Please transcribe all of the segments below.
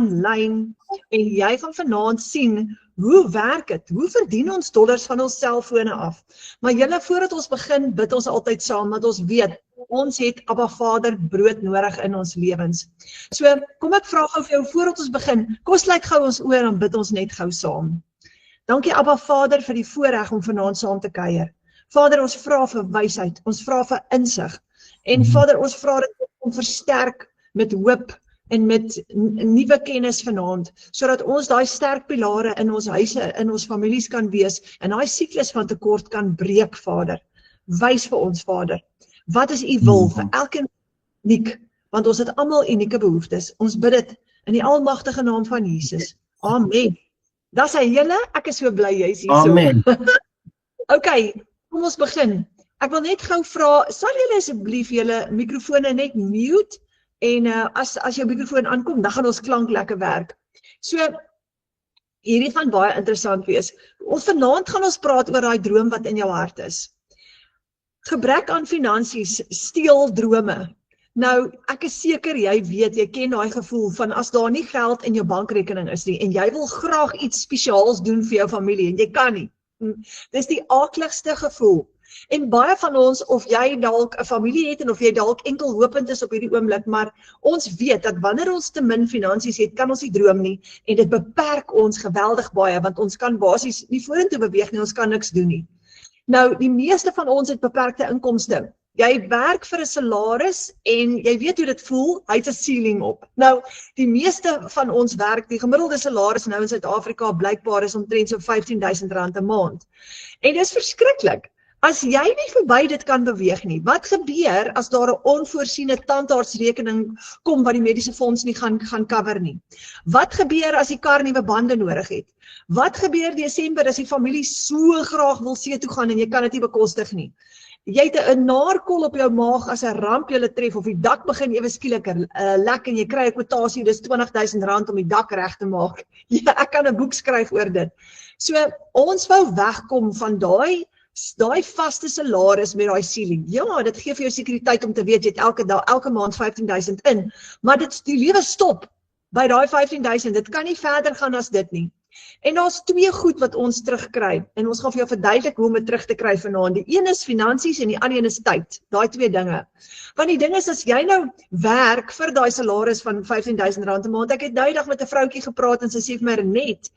aanlyn en jy gaan vanaand sien hoe werk het, hoe verdien ons dollars van ons selfone af. Maar julle, voordat ons begin, bid ons altyd saam, want ons weet, ons het Abba Vader brood nodig in ons lewens. So, kom ek vra gou vir jou, voordat ons begin, kom sluit gou ons oor en bid ons net gou saam. Dankie Abba Vader vir die voorreg om vanaand saam te kuier. Vader, ons vra vir wysheid, ons vra vir insig. En Vader, ons vra dit om versterk met hoop en met nuwe kennis vanaand, sodat ons daai sterk pilare in ons huise, in ons families kan wees, en daai siklus van tekort kan breek, Vader. Wys vir ons, Vader, wat is u wil vir elkeen uniek, want ons het almal unieke behoeftes. Ons bid dit in die almagtige naam van Jesus. Amen. Dis hy julle, ek is so bly jy's hier so. Amen. Okay, kom ons begin. Ek wil net gou vra, sal julle asseblief julle mikrofone net mute, en as jou mikrofoon aankom, dan gaan ons klank lekker werk. So, hierdie gaan baie interessant wees. Vanaand gaan ons praat oor daai droom wat in jou hart is. Gebrek aan finansies steel drome. Nou, ek is seker jy weet, jy ken daai gevoel van as daar nie geld in jou bankrekening is nie, en jy wil graag iets spesiaals doen vir jou familie, en jy kan nie. Dis die aakligste gevoel. En baie van ons, of jy dalk 'n familie het en of jy dalk enkel hopend is op hierdie oomblik, maar ons weet dat wanneer ons te min finansies het, kan ons nie droom nie, en dit beperk ons geweldig baie, want ons kan basies nie vorentoe beweeg nie, ons kan niks doen nie. Nou, die meeste van ons het beperkte inkomste. Jy werk vir 'n salaris en jy weet hoe dit voel, hy het 'n ceiling op. Nou, die meeste van ons werk, die gemiddelde salaris nou in Suid-Afrika blykbaar is omtrent so R15.000 'n maand. En dis verskriklik. As jy nie verby dit kan beweeg nie, wat gebeur as daar 'n onvoorsiene tandartsrekening kom wat die mediese fonds nie gaan cover nie? Wat gebeur as die kar nuwe bande nodig het? Wat gebeur Desember as die familie so graag wil see toe gaan en jy kan dit nie bekostig nie? Jy het 'n naarkol op jou maag as 'n ramp julle tref, of die dak begin ewe skielik lek en jy kry 'n kwotasie, dis R20.000 om die dak reg te maak. Ja, ek kan 'n boek skryf oor dit. So, ons wou wegkom van daai vaste salaris met daai ceiling. Ja, dit gee vir jou sekuriteit om te weet jy het elke maand 15.000 in, maar die lewe stop by daai 15.000. Dit kan nie verder gaan as dit nie. En daar's twee goed wat ons terugkry, en ons gaan vir jou verduidelik hoe om dit terug te kry vanaand. Die een is finansies en die ander een is tyd. Daai twee dinge. Want die ding is, as jy nou werk vir daai salaris van R15.000 'n maand, ek het nou die dag met 'n vroutjie gepraat en sy sê vir my, Renet,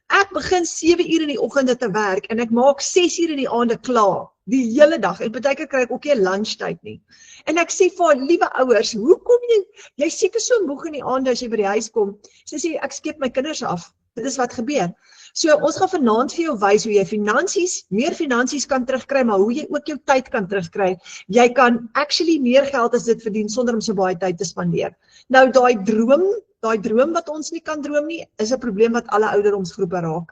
ek begin 7 uur in die oggende te werk en ek maak 6 uur in die aande klaar, die hele dag, en partykeer kry ek ook nie lunchtyd nie. En ek sê vir haar, liewe ouers, hoe kom jy seker so moeg in die aande as jy by die huis kom? Sy sê, ek skep my kinders af. Dit is wat gebeur. So, ons gaan vanaand vir jou wys hoe jy meer finansies kan terugkry, maar hoe jy ook jou tyd kan terugkry. Jy kan actually meer geld as dit verdien, sonder om so baie tyd te spandeer. Nou, daai droom wat ons nie kan droom nie, is 'n probleem wat alle ouderdomsgroepe raak.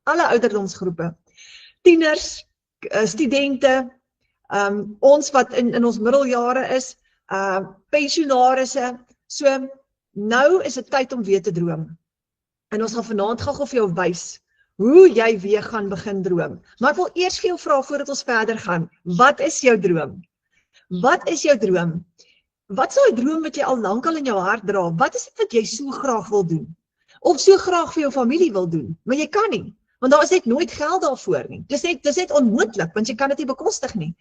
Alle ouderdomsgroepe. Tieners, studente, ons wat in ons middeljare is, pensionarisse. So, nou is dit tyd om weer te droom. En ons gaan vanaand gou vir jou wys hoe jy weer gaan begin droom. Maar ek wil eers vir jou vra voordat ons verder gaan, wat is jou droom? Wat is jou droom? Wat is daai droom wat jy al lankal in jou hart dra? Wat is dit wat jy so graag wil doen? Of so graag vir jou familie wil doen, maar jy kan nie, want daar is net nooit geld daarvoor nie. Dis net onmoontlik, want jy kan dit nie bekostig nie.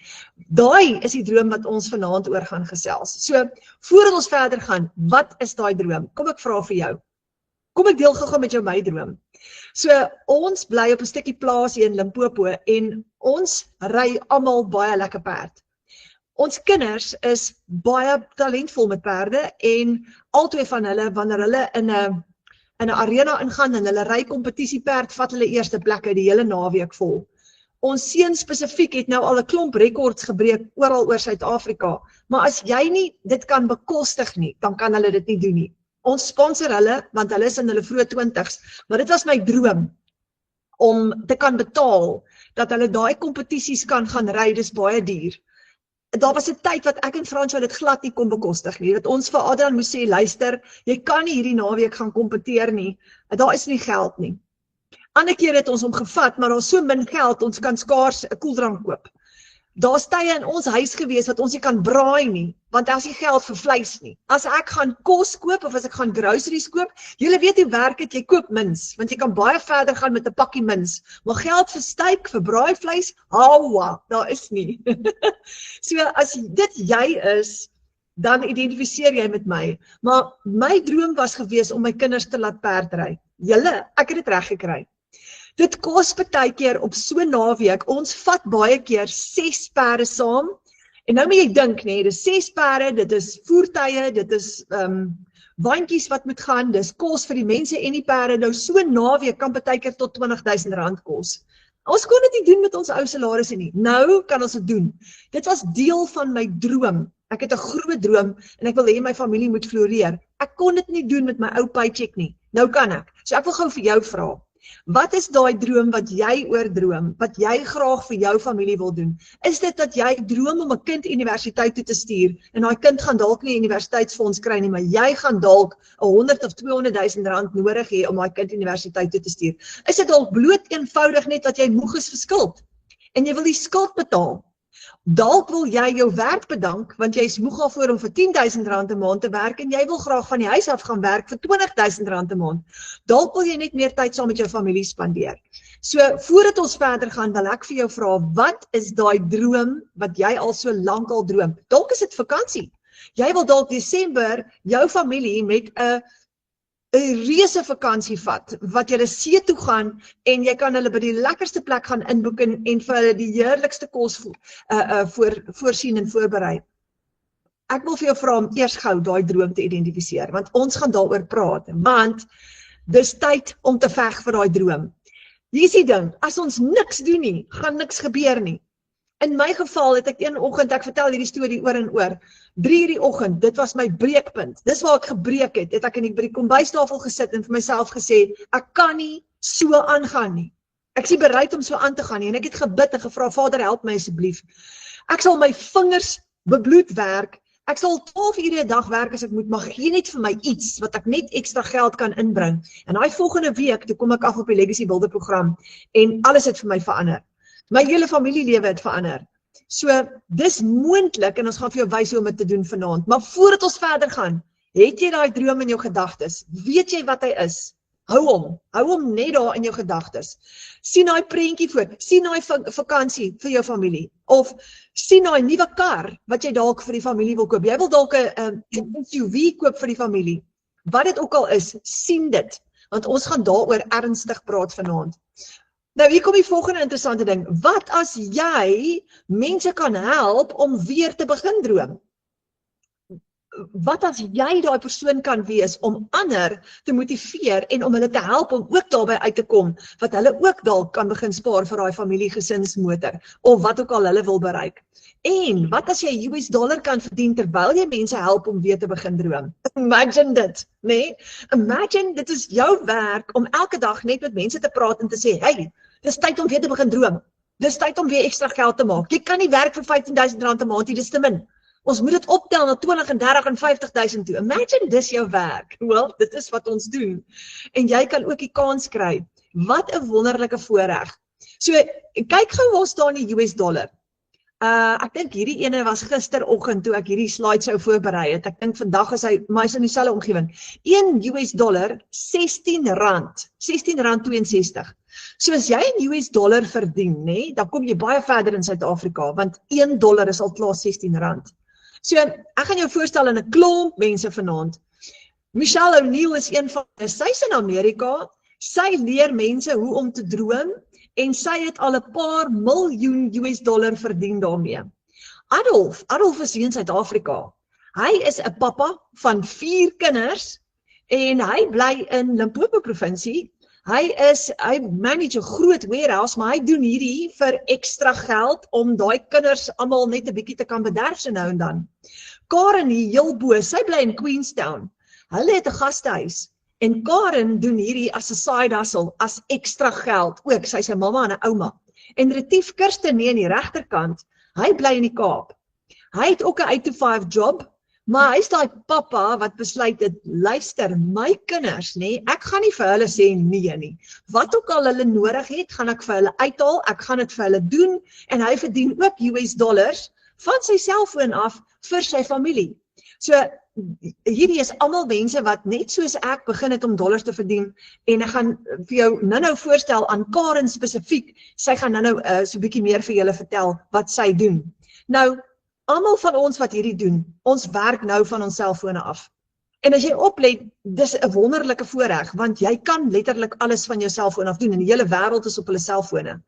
Daai is die droom wat ons vanaand oor gaan gesels. So, voordat ons verder gaan, wat is daai droom? Kom ek vra vir jou. Kom ek deel gou met jou my droom. So, ons bly op 'n stukkie plaas hier in Limpopo en ons ry almal baie lekker perd. Ons kinders is baie talentvol met perde en albei van hulle, wanneer hulle in 'n arena ingaan en hulle ry kompetisieperd, vat hulle eerste plekke die hele naweek vol. Ons seun spesifiek het nou al 'n klomp rekords gebreek oral oor Suid-Afrika, maar as jy nie dit kan bekostig nie, dan kan hulle dit nie doen nie. Ons sponsor hulle, want hulle is in hulle vroeë 20's, maar dit was my droom, om te kan betaal, dat hulle daai kompetisies kan gaan ry, dis baie duur. Daar was 'n tyd wat ek en Fransjo dit glad nie kon bekostig nie, dat ons vir Adrian moes sê, luister, jy kan nie hierdie naweek gaan kompeteer nie, daar is nie geld nie. Ander keer het ons hom gevat, maar daar is so min geld, ons kan skaars 'n koeldrank koop. Daar's tye in ons huis gewees wat ons nie kan braai nie, want daar is nie geld vir vleis nie. As ek gaan kos koop of as ek gaan groceries koop, julle weet hoe werk dit, jy koop mins, want jy kan baie verder gaan met 'n pakkie mins. Maar geld vir steak, vir braaivleis, hawa, daar is nie. So as dit jy is, dan identifiseer jy met my. Maar my droom was gewees om my kinders te laat perdry. Julle, ek het dit reg gekry. Dit kos baie keer op so 'n naweek, ons vat baie keer 6 perde saam, en nou moet jy dink, nee, dis 6 perde, dit is voertuie, dit is wandjies wat moet gaan, dis kos vir die mense en die perde, nou so 'n naweek kan baie keer tot R20,000 kos. Ons kon dit nie doen met ons ou salarisse nie, nou kan ons dit doen. Dit was deel van my droom. Ek het 'n groot droom, en ek wil hê my familie moet floreer. Ek kon dit nie doen met my ou paycheck nie, nou kan ek. So ek wil gou vir jou vra, wat is daai droom wat jy oordroom, wat jy graag vir jou familie wil doen? Is dit dat jy droom om 'n kind universiteit toe te stuur, en daai kind gaan dalk nie 'n universiteitsfonds kry nie, maar jy gaan dalk 100 of 200,000 rand nodig hê om daai kind universiteit toe te stuur? Is dit dalk bloot eenvoudig net dat jy moeg is vir skuld, en jy wil die skuld betaal? Dalk wil jy jou werk bedank, want jy is moeg daarvoor om vir R10,000 'n maand te werk, en jy wil graag van die huis af gaan werk vir R20,000 'n maand. Dalk wil jy net meer tyd saam met jou familie spandeer. So, voordat ons verder gaan, wil ek vir jou vra, wat is daai droom wat jy al so lank al droom? Dalk is dit vakansie. Jy wil dalk Desember jou familie met 'n reuse vakansie vat, wat jy see toe gaan, en jy kan hulle by die lekkerste plek gaan inboek en vir hulle die heerlikste kos voorsien en voorberei. Ek wil vir jou vra om eers gou daai droom te identifiseer, want ons gaan daaroor praat, want dis tyd om te veg vir daai droom. Hier is die ding, as ons niks doen nie, gaan niks gebeur nie. In my geval het ek een oggend, ek vertel hierdie storie oor en oor, 3:00 die oggend, dit was my breekpunt, dis waar ek gebreek het ek by die kombuistafel gesit en vir myself gesê, ek kan nie so aangaan nie. Ek is nie bereid om so aan te gaan nie, en ek het gebid en gevra, Vader, help my asseblief. Ek sal my vingers bebloed werk, ek sal 12 ure 'n dag werk as ek moet, maar gee net vir my iets, wat ek net ekstra geld kan inbring. En daai volgende week, toe kom ek af op die Legacy Builder program, en alles het vir my verander. My hele familielewe het verander. So, dis moontlik, en ons gaan vir jou wys hoe om dit te doen vanaand. Maar voordat ons verder gaan, het jy daai droom in jou gedagtes? Weet jy wat hy is? Hou hom net daar in jou gedagtes. Sien daai prentjie voor, sien daai vakansie vir jou familie, of sien daai nuwe kar wat jy dalk vir die familie wil koop. Jy wil dalk 'n SUV koop vir die familie. Wat dit ook al is, sien dit, want ons gaan daaroor ernstig praat vanaand. Nou, hier kom die volgende interessante ding. Wat as jy mense kan help om weer te begin droom? Wat as jy daai persoon kan wees om ander te motiveer en om hulle te help om ook daarby uit te kom, wat hulle ook dalk kan begin spaar vir daai familiegesinsmotor, of wat ook al hulle wil bereik? En wat as jy US$ kan verdien terwyl jy mense help om weer te begin droom? Imagine dit, nee? Imagine, dit is jou werk om elke dag net met mense te praat en te sê, hey, dis tyd om weer te begin droom. Dis tyd om weer ekstra geld te maak. Jy kan nie werk vir R15,000 'n maand, dis te min. Ons moet dit optel na 20 en 30 en 50,000 toe. Imagine dis jou werk. Wel, dit is wat ons doen. En jy kan ook die kans kry. Wat 'n wonderlike voorreg. So, kyk gou waar staan die US$. Ek dink hierdie ene was gisteroggend toe ek hierdie slide sou voorberei het. Ek dink vandag is hy, maar hy's in dieselfde omgewing. $1, R16.62. So as jy in US$ verdien, nee, dan kom jy baie verder in Suid-Afrika, want $1 is al klaar R16. So, ek gaan jou voorstel in 'n klomp mense vanaand. Michelle O'Neill is een van, sy's in Amerika, sy leer mense hoe om te droom, en sy het al 'n paar miljoen US$ verdien daarmee. Adolf is hier in Suid-Afrika. Hy is 'n pappa van 4 kinders, en hy bly in Limpopo provinsie. Hy manage 'n groot warehouse, maar hy doen hierdie vir ekstra geld, om daai kinders almal net 'n bietjie te kan bederf so nou en dan. Karen hier heel bo, sy bly in Queenstown. Hulle het 'n gastehuis, en Karen doen hierdie as 'n side hustle, as ekstra geld ook, sy is 'n mamma en 'n ouma. En Retief Kirsten nie aan die regterkant, hy bly in die Kaap. Hy het ook 'n 8-to-5 job, Maar hy is daai pappa wat besluit het, luister, my kinders, ek gaan nie vir hulle sê nee nie. Wat ook al hulle nodig het, gaan ek vir hulle uithaal, ek gaan dit vir hulle doen, en hy verdien ook US dollars van sy selfoon af vir sy familie. So, hierdie is almal mense wat net soos ek begin het om dollars te verdien, en ek gaan vir jou nou voorstel aan Karen spesifiek, sy gaan nou so 'n bietjie meer vir julle vertel wat sy doen. Nou, almal van ons wat hierdie doen, ons werk nou van ons selfone af. En as jy oplet, dis 'n wonderlike voorreg, want jy kan letterlik alles van jou selfoon af doen, en die hele wêreld is op hulle selfone.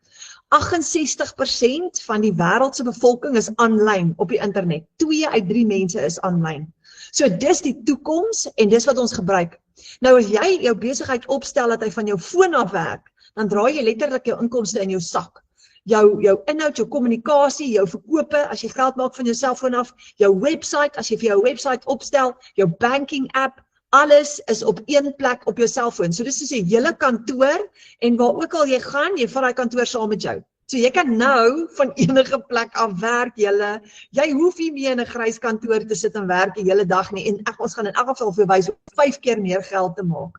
68% van die wêreld se bevolking is aanlyn op die internet. 2 uit 3 mense is aanlyn. So dis die toekoms en dis wat ons gebruik. Nou as jy jou besigheid opstel dat hy van jou foon af werk, dan draai jy letterlik jou inkomste in jou sak. Jou inhoud, jou kommunikasie, jou verkope, as jy geld maak van jou selfoon af, jou website, as jy vir jou website opstel, jou banking app, alles is op een plek op jou selfoon. So dis is 'n hele kantoor, en waar ook al jy gaan, jy vat daai kantoor saam met jou. So jy kan nou van enige plek af werk, jy hoef nie meer in 'n grys kantoor te sit en werk die hele dag nie, en ons gaan in elk geval vir jou wys hoe 5 keer meer geld te maak.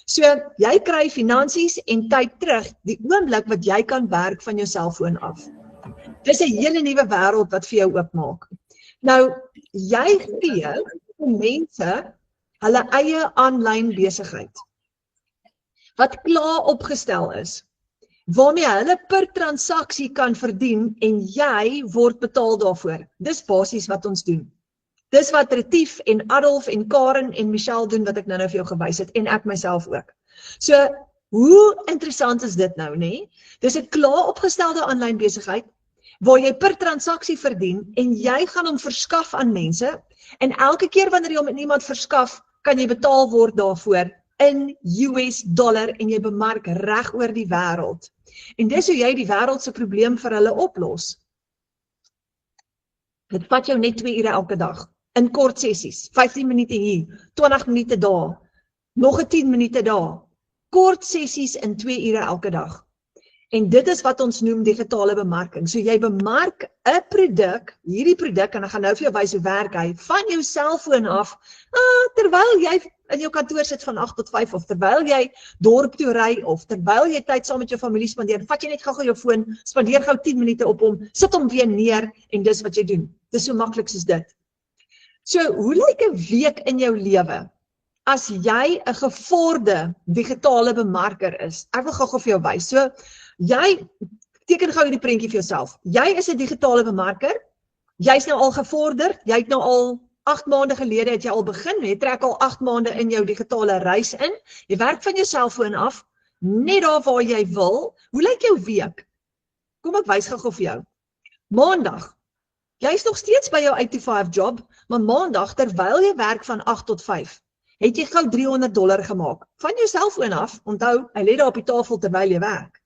So, jy kry finansies en tyd terug die oomblik wat jy kan werk van jou selfoon af. Dis 'n hele nuwe wêreld wat vir jou oopmaak. Nou, jy gee mense hulle eie aanlyn besigheid wat klaar opgestel is, waarmee hulle per transaksie kan verdien en jy word betaal daarvoor. Dis basies wat ons doen. Dis wat Retief en Adolf en Karen en Michelle doen wat ek nou vir jou gewys het, en ek myself ook. So, hoe interessant is dit nou, Dis 'n klaar opgestelde aanlyn besigheid waar jy per transaksie verdien en jy gaan hom verskaf aan mense, en elke keer wanneer jy hom aan iemand verskaf, kan jy betaal word daarvoor in US dollar en jy bemark reg oor die wêreld. En dis hoe jy die wêreld se probleem vir hulle oplos. Dit vat jou net 2 ure elke dag, in kort sessies, 15 minute hier, 20 minute daar, nog 'n 10 minute daar, kort sessies in 2 ure elke dag. En dit is wat ons noem digitale bemarking. So jy bemark 'n produk, hierdie produk, en ek gaan nou vir jou wys hoe werk hy, van jou selfoon af, terwyl jy in jou kantoor sit van 8 tot 5, of terwyl jy dorp toe ry, of terwyl jy tyd saam met jou familie spandeer, vat jy net gou jou foon, spandeer gou 10 minute op hom, sit hom weer neer, en dis wat jy doen. Dis so maklik soos dit. So, hoe lyk 'n week in jou lewe as jy 'n gevorderde digitale bemarker is? Ek wil gou vir jou wys. So, jy teken gou hierdie prentjie vir jouself. Jy is 'n digitale bemarker. Jy's nou al gevorderd. Jy het nou al 8 maande gelede het jy al begin. Jy trek al 8 maande in jou digitale reis in. Jy werk van jou selfoon af, net daar waar jy wil. Hoe lyk jou week? Kom ek wys gou vir jou. Maandag. Jy's nog steeds by jou 8-to-5 job, maar maandag terwyl jy werk van 8 tot 5, het jy gou $300 gemaak. Van jou selfoon af, onthou, hy lê daar op die tafel terwyl jy werk.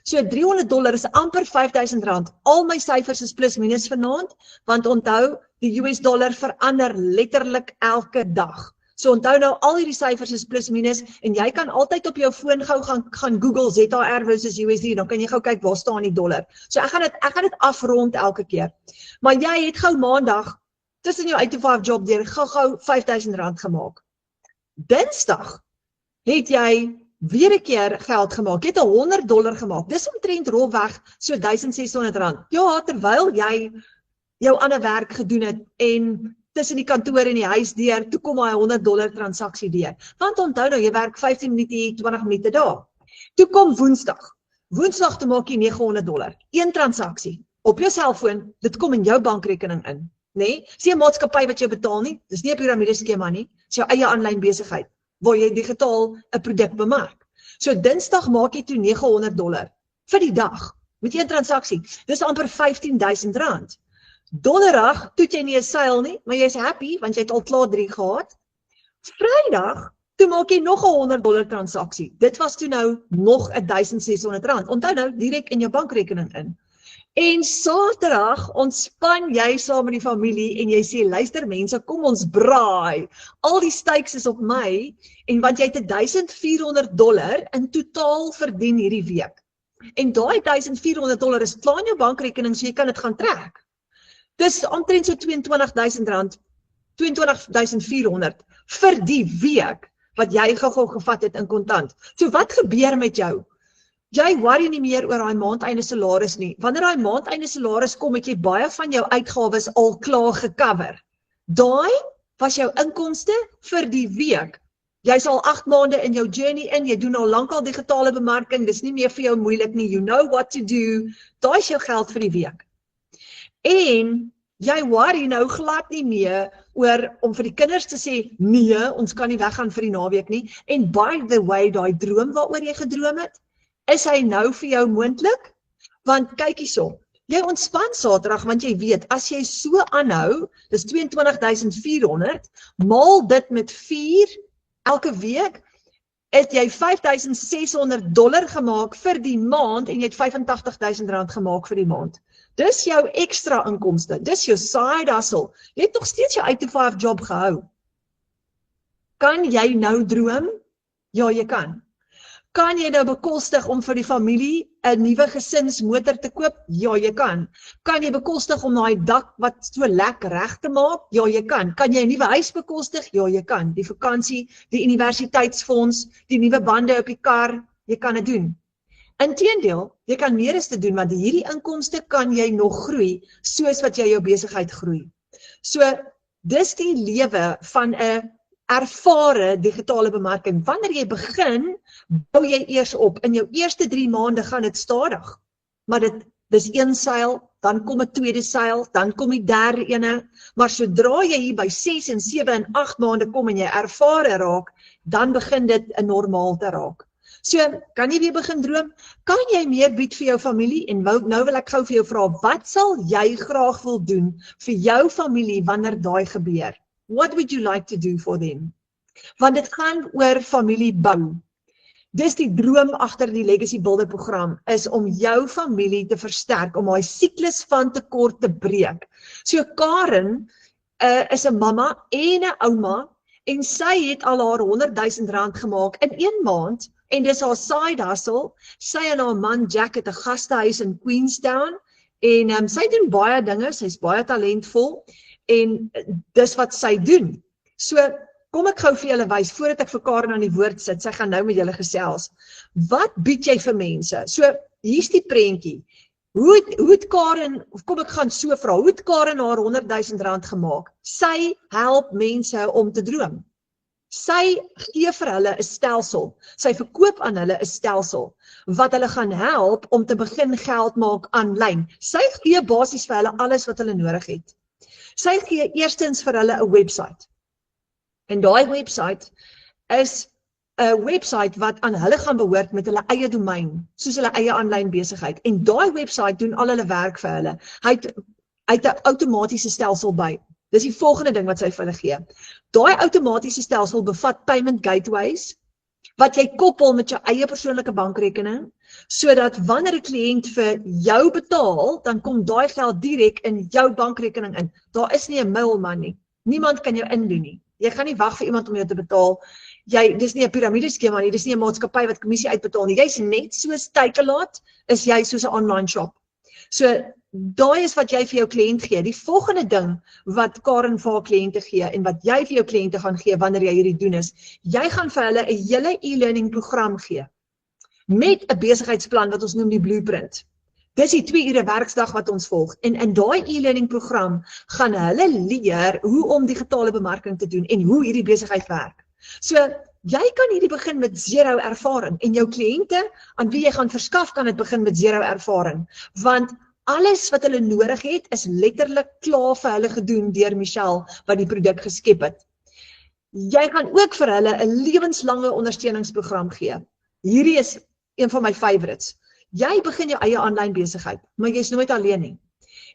So $300 is amper R5,000. Al my syfers is plus minus vanaand, want onthou, die US dollar verander letterlik elke dag. So onthou nou, al hierdie syfers is plus minus, en jy kan altyd op jou foon gou gaan Google ZAR versus USD, dan kan jy gou kyk waar staan die dollar. So ek gaan dit afrond elke keer. Maar jy het gou maandag, tussen jou 8-to-5 job deur, gou R5,000 gemaak. Dinsdag het jy weer 'n keer geld gemaak, jy het $100 gemaak. Dis omtrent rolweg so R1,600. Ja, terwyl jy jou ander werk gedoen het en tussen die kantoor en die huis deur, toe kom hy $100 transaksie deur. Want onthou nou, jy werk 15 minute hier, 20 minute daar. Toe kom Woensdag. Woensdag toe maak jy $900. Een transaksie op jou selfoon, dit kom in jou bankrekening in. Dis nie 'n maatskappy wat jou betaal nie, dis nie 'n piramideskema nie, dis jou eie aanlyn besigheid waar jy digitaal 'n produk bemark. So Dinsdag maak jy toe $900 vir die dag met een transaksie. Dis amper R15,000. Donderdag toe jy nie 'n seil nie, maar jy's happy want jy het al klaar 3 gehad. Vrydag toe maak jy nog 'n $100 transaksie. Dit was toe nou nog R1,600. Onthou nou direk in jou bankrekening in. En Saterdag ontspan jy saam met die familie en jy sê, luister mense, kom ons braai. Al die stakes is op my, en want jy het $1,400 in totaal verdien hierdie week. En daai $1,400 is klaar in jou bankrekening, so jy kan dit gaan trek. Dis omtrent so R22,000 22.400 vir die week wat jy gou gevat het in kontant. So wat gebeur met jou? Jy worry nie meer oor daai maandeinde salaris nie. Wanneer daai maandeinde salaris kom, het jy baie van jou uitgawes al klaar gecover. Daai was jou inkomste vir die week. Jy's al 8 maande in jou journey in, jy doen al lankal digitale bemarking, dis nie meer vir jou moeilik nie, you know what to do. Daai is jou geld vir die week. En jy worry nou glad nie meer oor om vir die kinders te sê, nee, ons kan nie weggaan vir die naweek nie. En by the way, daai droom waaroor jy gedroom het, is hy nou vir jou moontlik? Want kyk hierso, jy ontspan Saterdag want jy weet, as jy so aanhou, dis 22.400, maal dit met 4 elke week, het jy $5,600 gemaak vir die maand en jy het R85,000 gemaak vir die maand. Dis jou ekstra inkomste, dis jou side hustle. Jy het nog steeds jou 8-to-5 job gehou. Kan jy nou droom? Ja, jy kan. Kan jy nou bekostig om vir die familie 'n nuwe gesinsmotor te koop? Ja, jy kan. Kan jy bekostig om daai dak wat so lekker reg te maak? Ja, jy kan. Kan jy 'n nuwe huis bekostig? Ja, jy kan. Die vakansie, die universiteitsfonds, die nuwe bande op die kar, jy kan dit doen. Inteendeel, jy kan meer as te doen, want hierdie inkomste kan jy nog groei, soos wat jy jou besigheid groei. So, dis die lewe van 'n ervare digitale bemarking. Wanneer jy begin, bou jy eers op. In jou eerste 3 maande gaan dit stadig. Maar dis een seil, dan kom 'n tweede seil, dan kom die derde ene. Maar sodra jy hier by 6 en 7 en 8 maande kom en jy ervare raak, dan begin dit 'n normaal te raak. So, kan jy weer begin droom? Kan jy meer bied vir jou familie? En nou wil ek gou vir jou vra, wat sal jy graag wil doen vir jou familie wanneer daai gebeur? What would you like to do for them? Want dit gaan oor familie bou. Dis die droom agter die Legacy Builder program, is om jou familie te versterk, om daai siklus van tekort te breek. So Karen is 'n mamma en 'n ouma, en sy het al haar R100,000 gemaak in 1 maand, en dis haar side hustle. Sy en haar man Jack het 'n gastehuis in Queenstown, en sy doen baie dinge, sy's baie talentvol, en dis wat sy doen. So, kom ek gou vir julle wys, voordat ek vir Karen aan die woord sit, sy gaan nou met julle gesels. Wat bied jy vir mense? So, hier's die prentjie. Hoe het Karen, of kom ek gaan so vra, hoe het Karen haar R100,000 gemaak? Sy help mense om te droom. Sy gee vir hulle 'n stelsel. Sy verkoop aan hulle 'n stelsel wat hulle gaan help om te begin geld maak aanlyn. Sy gee basies vir hulle alles wat hulle nodig het. Sy gee eerstens vir hulle 'n website. En daai website is 'n website wat aan hulle gaan behoort met hulle eie domein, soos hulle eie aanlyn besigheid. En daai website doen al hulle werk vir hulle. Hy het 'n outomatiese stelsel by. Dis die volgende ding wat sy vir hulle gee. Daai outomatiese stelsel bevat payment gateways, wat jy koppel met jou eie persoonlike bankrekening, sodat wanneer 'n kliënt vir jou betaal, dan kom daai geld direk in jou bankrekening in. Daar is nie 'n middleman nie. Niemand kan jou indoen nie. Jy gaan nie wag vir iemand om jou te betaal. Dis nie 'n piramideskema nie, dis nie 'n maatskappy wat kommissie uitbetaal nie. Jy's net soos Takealot, is jy soos 'n online shop. So, daai is wat jy vir jou kliënt gee. Die volgende ding wat Karen vir haar kliënte gee, en wat jy vir jou kliënte gaan gee wanneer jy hierdie doen is, jy gaan vir hulle 'n hele e-learning program gee, met 'n besigheidsplan wat ons noem die blueprint. Dis die 2 ure werksdag wat ons volg, en in daai e-learning program gaan hulle leer hoe om digitale bemarking te doen, en hoe hierdie besigheid werk. So, jy kan hierdie begin met 0 ervaring, en jou kliënte, aan wie jy gaan verskaf, kan dit begin met 0 ervaring, want alles wat hulle nodig het, is letterlik klaar vir hulle gedoen deur Michelle, wat die produk geskep het. Jy gaan ook vir hulle 'n lewenslange ondersteuningsprogram gee. Hierdie is een van my favorites. Jy begin jou eie aanlyn besigheid, maar jy's nooit alleen nie.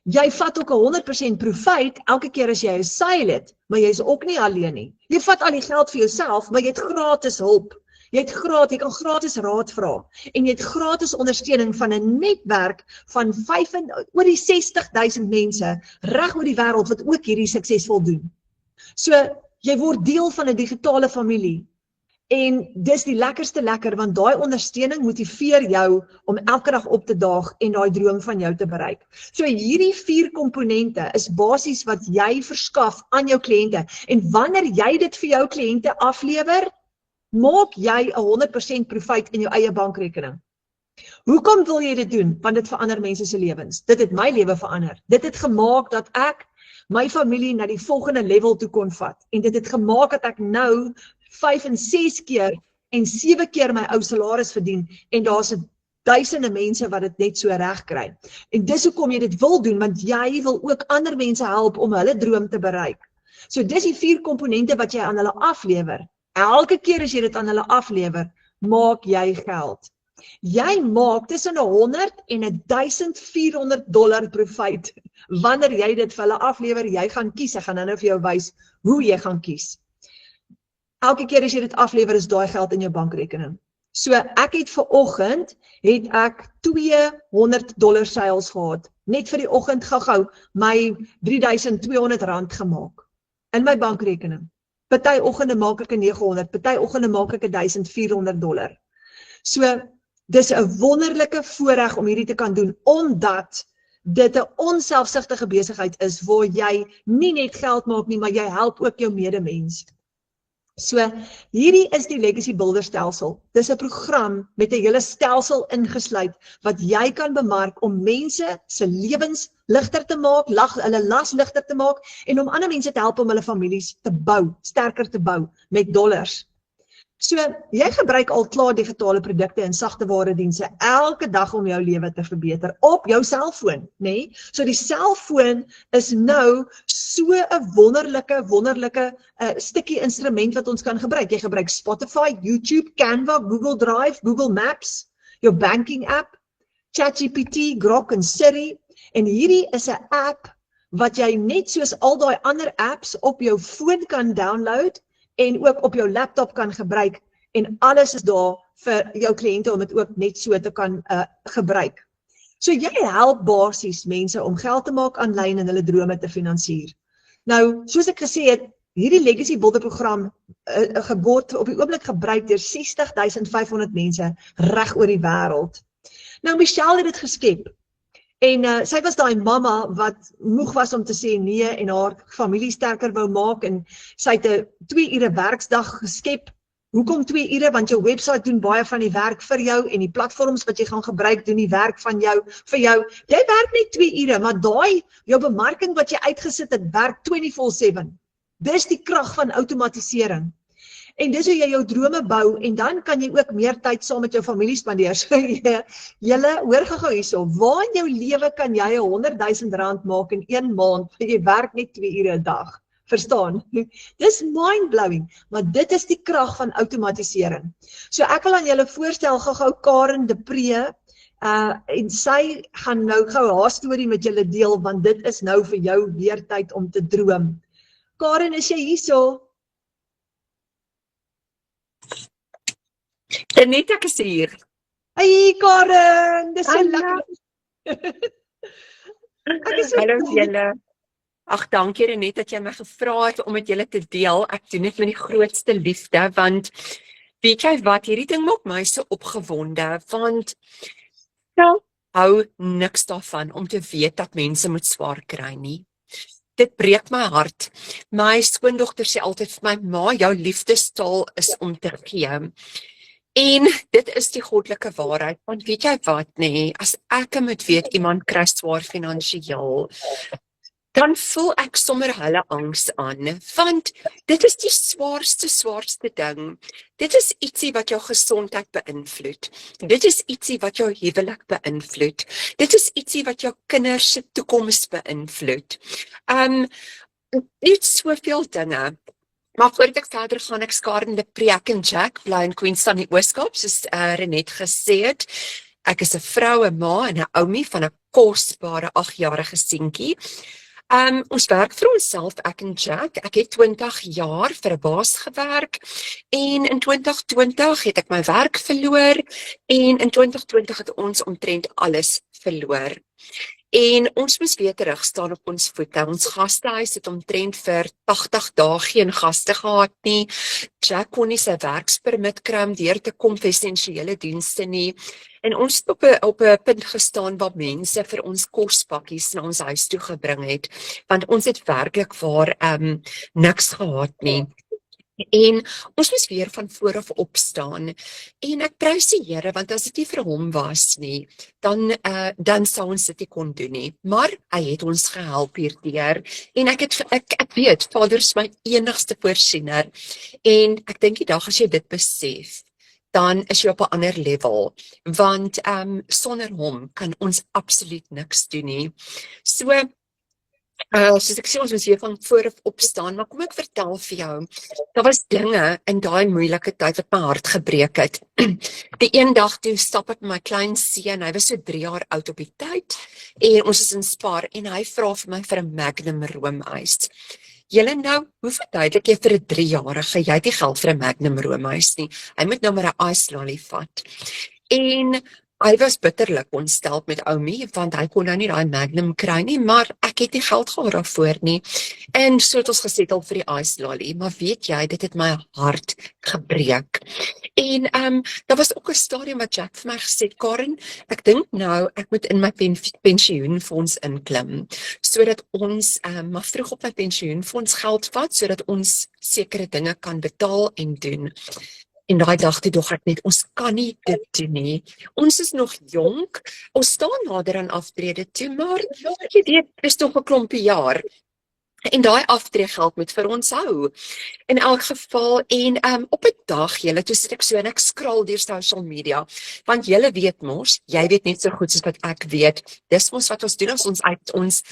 Jy vat ook 100% profijt elke keer as jy 'n sale het, maar jy's ook nie alleen nie. Jy vat al die geld vir jouself, maar jy het gratis hulp. Jy kan gratis raad vra, en jy het gratis ondersteuning van 'n netwerk van oor die 60,000 mense reg oor die wêreld wat ook hierdie suksesvol doen. So, jy word deel van 'n digitale familie, En dis die lekkerste lekker, want daai ondersteuning motiveer jou om elke dag op te daag en daai droom van jou te bereik. So hierdie 4 komponente is basies wat jy verskaf aan jou kliënte. En wanneer jy dit vir jou kliënte aflewer, maak jy 100% profijt in jou eie bankrekening. Hoekom wil jy dit doen? Want dit verander mense se lewens. Dit het my lewe verander. Dit het gemaak dat ek my familie na die volgende level toe kon vat. En dit het gemaak dat ek nou 5 en 6 keer en 7 keer my ou salaris verdien. En daar's duisende mense wat dit net so reg kry. En dis hoekom jy dit wil doen, want jy wil ook ander mense help om hulle droom te bereik. So dis die 4 komponente wat jy aan hulle aflewer. Elke keer as jy dit aan hulle aflewer, maak jy geld. Jy maak tussen 100 en $1,400 profijt wanneer jy dit vir hulle aflewer. Jy gaan kies, ek gaan nou vir jou wys hoe jy gaan kies. Elke keer as jy dit aflewer, is daai geld in jou bankrekening. So ek het vanoggend $200 sales gehad. Net vir die oggend gou my R3,200 gemaak in my bankrekening. Party oggende maak ek 900, party oggende maak ek $1,400. So dis 'n wonderlike voorreg om hierdie te kan doen, omdat dit 'n onselfsugtige besigheid is waar jy nie net geld maak nie, maar jy help ook jou medemens. So hierdie is die Legacy Builder stelsel. Dis 'n program met 'n hele stelsel ingesluit wat jy kan bemark om mense se lewens ligter te maak, hulle las ligter te maak en om ander mense te help om hulle families te bou, sterker te bou met dollars. So, jy gebruik al klaar digitale produkte en sagtewaredienste elke dag om jou lewe te verbeter op jou selfoon, nê? So die selfoon is nou so 'n wonderlike stukkie instrument wat ons kan gebruik. Jy gebruik Spotify, YouTube, Canva, Google Drive, Google Maps, jou banking app, ChatGPT, Grok en Siri. En hierdie is 'n app wat jy net soos al daai ander apps op jou foon kan download en ook op jou laptop kan gebruik, en alles is daar vir jou kliënte om dit ook net so te kan gebruik. So jy help basies mense om geld te maak aanlyn en hulle drome te finansier. Nou, soos ek gesê het, hierdie Legacy Builder program word op die oomblik gebruik deur 60.500 mense reg oor die wêreld. Nou, Michelle het dit geskep. En sy was daai mamma wat moeg was om te sê nee en haar familie sterker wou maak, en sy het 'n 2 ure werksdag geskep. Hoekom 2 ure? Want jou website doen baie van die werk vir jou en die platforms wat jy gaan gebruik doen die werk van jou vir jou. Jy werk net 2 ure, maar daai jou bemarking wat jy uitgesit het, werk 24/7. Dis die krag van outomatisering. En dis hoe jy jou drome bou, en dan kan jy ook meer tyd saam met jou familie spandeer. So julle hoor gou hierso, waar in jou lewe kan jy R100,000 maak in 1 maand, want jy werk net 2 ure 'n dag. Verstaan? Dis mind-blowing, maar dit is die krag van outomatisering. So ek wil aan julle voorstel gou Karen de Pre, en sy gaan nou gou haar storie met julle deel, want dit is nou vir jou weer tyd om te droom. Karen, is jy hierso? Net ek is hier. Hey Karen, dis so lekker. Hallo julle. Ag, dankie Renet dat jy my gevra het om met julle te deel. Ek doen dit met die grootste liefde, want weet jy wat, hierdie ding maak my so opgewonde, want hou niks daarvan om te weet dat mense moet swaar kry nie. Dit breek my hart. My skoondogter sê altyd vir my, ma, jou liefdestaal is om te gee. En dit is die goddelike waarheid, want weet jy wat nee, as ek moet weet iemand kry swaar finansiëel, dan voel ek sommer hulle angs aan, want dit is die swaarste ding. Dit is ietsie wat jou gesondheid beïnvloed. Dit is ietsie wat jou huwelik beïnvloed. Dit is ietsie wat jou kinders se toekoms beïnvloed. Net soveel dinge. Maar voordat ek verder gaan, ek Karen de Pre en Jack, bly in Queenstown die Ooskaap, soos Renet gesê het. Ek is 'n vrou, 'n ma en 'n oumie van 'n kosbare 8-jarige seentjie. Ons werk vir onsself, ek en Jack. Ek het 20 jaar vir 'n baas gewerk en in 2020 het ek my werk verloor en in 2020 het ons omtrent alles verloor. En ons moes weer terug staan op ons voete. Ons gastehuis het omtrent vir 80 dae geen gaste gehad nie. Jack kon nie sy werkspermit kry om deur te kom vir essensiële dienste nie. En ons het op 'n punt gestaan waar mense vir ons kospakkies na ons huis toe gebring het, want ons het werklik waar niks gehad nie. En ons moes weer van voor af opstaan. En ek prys die Here, want as dit nie vir hom was nie, dan sou ons dit nie kon doen nie. Maar hy het ons gehelp hierdeur. En ek weet, Vader is my enigste voorsiener. En ek dink die dag as jy dit besef, dan is jy op 'n ander level, want sonder hom kan ons absoluut niks doen nie. So, soos ek sê, ons moes hier van voor af opstaan, maar kom ek vertel vir jou, daar was dinge in daai moeilike tyd wat my hart gebreek het. Die een dag toe stap ek met my klein seun, hy was so 3 jaar oud op die tyd, en ons is in Spar, en hy vra vir my vir 'n Magnum roomys. Julle nou, hoe verduidelik jy vir 'n 3-jarige, jy het nie geld vir 'n Magnum roomys nie, hy moet nou maar 'n ice lolly vat. En hy was bitterlik ontstel met Oumi, want hy kon nou nie daai Magnum kry nie, maar ek het nie geld gehad daarvoor nie. En so het ons gesettel vir die ice lolly, maar weet jy, dit het my hart gebreek. En daar was ook 'n stadium wat Jack vir my gesê het, Karen, ek dink nou, ek moet in my pensioenfonds inklim, sodat ons maar vroeg op my pensioenfonds geld vat, sodat ons sekere dinge kan betaal en doen. En daai dag toe dog ek net, ons kan nie dit doen nie. Ons is nog jonk, ons staan nader aan aftrede toe, maar jy weet, is nog 'n klompie jaar. En daai aftreegeld moet vir ons hou. In elk geval, en op 'n dag, julle, toe sit ek so en ek scroll deur social media, want julle weet mos, jy weet net so goed soos wat ek weet, dis mos wat ons doen as ons uit ons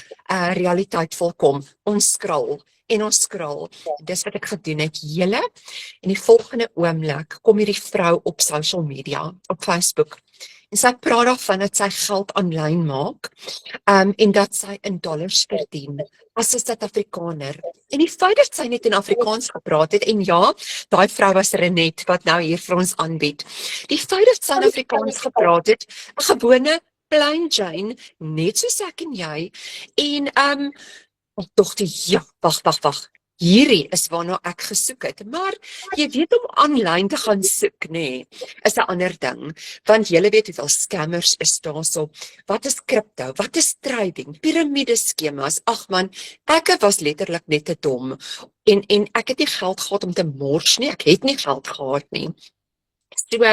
realiteit volkom, ons scroll. En ons scroll, dis wat ek gedoen het, julle, en die volgende oomblik kom hierdie vrou op social media, op Facebook, en sy praat daarvan dat sy geld aanlyn maak, en dat sy in dollars verdien, as 'n Suid-Afrikaner. En die feit dat sy net in Afrikaans gepraat het, en ja, daai vrou was Renet, wat nou hier vir ons aanbied, die feit dat sy in Afrikaans gepraat het, 'n gewone, plain Jane, net soos ek en jy, en ek dink, ja, wag. Hierdie is waarna ek gesoek het. Maar jy weet om aanlyn te gaan soek, nê, is 'n ander ding. Want julle weet hoeveel scammers is daarso. Wat is crypto? Wat is trading? Piramideskemas. Ag man, ek was letterlik net te dom. En ek het nie geld gehad om te mors nie. Ek het nie geld gehad nie. So,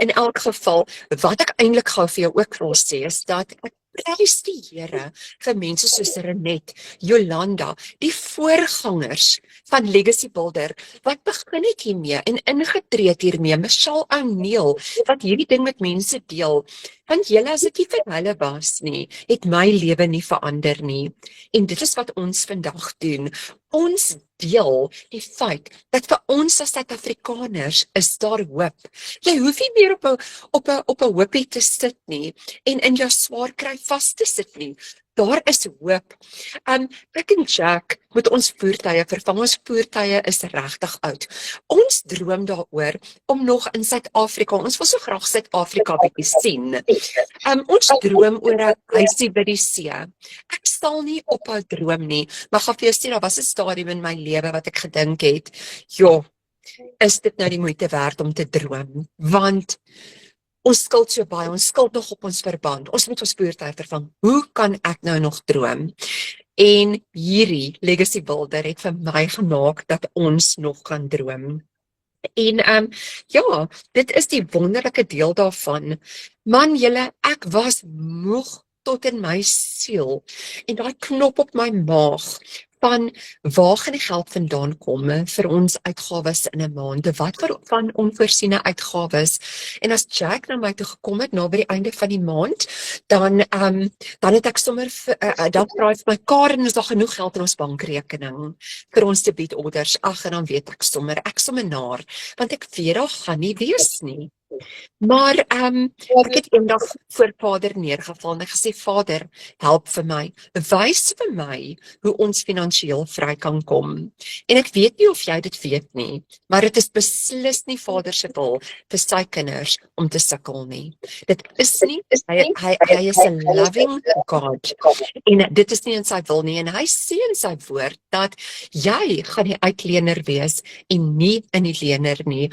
in elk geval, wat ek eintlik gou vir jou ook wil sê, is dat ek prys die Here vir mense soos Renet, Jolanda, die voorgangers van Legacy Builder, wat begin het hiermee en ingetree het hiermee, Michelle O'Neil, wat hierdie ding met mense deel. Want julle, as dit nie vir hulle was nie, het my lewe nie verander nie. En dit is wat ons vandag doen. Ons deel die feit dat vir ons as Suid-Afrikaners is daar hoop. Jy hoef nie meer op 'n hoopie te sit nie en in jou swaar kry vas te sit nie. Daar is hoop. Ek en Jack moet ons voertuie vervang. Ons voertuie is regtig oud. Ons droom daaroor om nog in Suid-Afrika, ons wil so graag Suid-Afrika bietjie sien. Ons droom oor 'n huisie by die see. Ek sal nie ophou droom nie, maar gaan vir jou sê, daar was 'n stadium in my lewe wat ek gedink het, joh, is dit nou die moeite werd om te droom? Want ons skuld so baie, ons skuld nog op ons verband, ons moet ons voertuig vervang. Hoe kan ek nou nog droom? En hierdie Legacy Builder het vir my gemaak dat ons nog kan droom. En ja, dit is die wonderlike deel daarvan. Man, julle, ek was moeg tot in my siel. En daai knop op my maag van waar gaan die geld vandaan kom vir ons uitgawes in 'n maand? Wat van onvoorsiene uitgawes? En as Jack na my toe gekom het na by die einde van die maand, dan het ek sommer dan vra hy vir my, Karen, is daar genoeg geld in ons bankrekening vir ons te bied orders? Ag, en dan weet ek sommer naar, want ek weet daar gaan nie wees nie. Maar ek het eendag voor Vader neergeval en ek gesê, Vader, help vir my, wys vir my hoe ons finansiëel vry kan kom. En ek weet nie of jy dit weet nie, maar dit is beslis nie Vader se wil vir sy kinders om te sukkel nie. Dit is nie, hy is 'n loving God, en dit is nie in sy wil nie, en hy sê in sy woord dat jy gaan die uitlener wees en nie in die lener nie.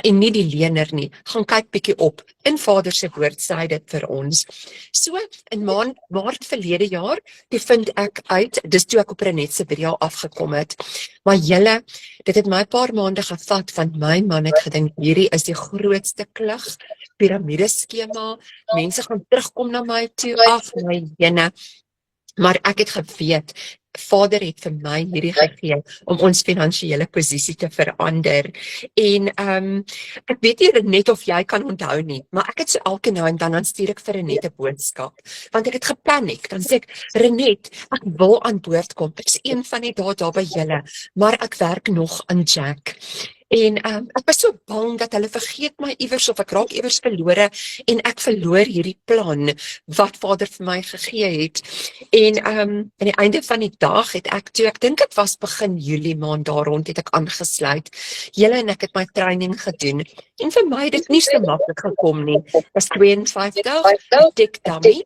En nie die lener nie. Gaan kyk bietjie op. In Vader se woord sê hy dit vir ons. So in Maart verlede jaar, toe vind ek uit, dis toe ek op Renet se video afgekom het. Maar julle, dit het my 'n paar maande gevat, want my man het gedink hierdie is die grootste klug, piramideskema. Mense gaan terugkom na my toe, ag my jene. Maar ek het geweet, Vader het vir my hierdie gegee om ons finansiële posisie te verander. En ek weet nie net of jy kan onthou nie, maar ek het so elke nou en dan stuur ek vir Renet 'n boodskap, want ek het gepaniek. Dan sê ek, Renet, ek wil aan boord kom. Ek is een van die daar by julle, maar ek werk nog aan Jack. En ek was so bang dat hulle vergeet my iewers of ek raak iewers verlore en ek verloor hierdie plan wat Vader vir my gegee het. En aan die einde van die dag het ek toe, ek dink dit was begin Julie maand daar rond, het ek aangesluit. Julle en ek het my training gedoen. En vir my het dit nie so maklik gekom nie. Dit was 52, dik dummy,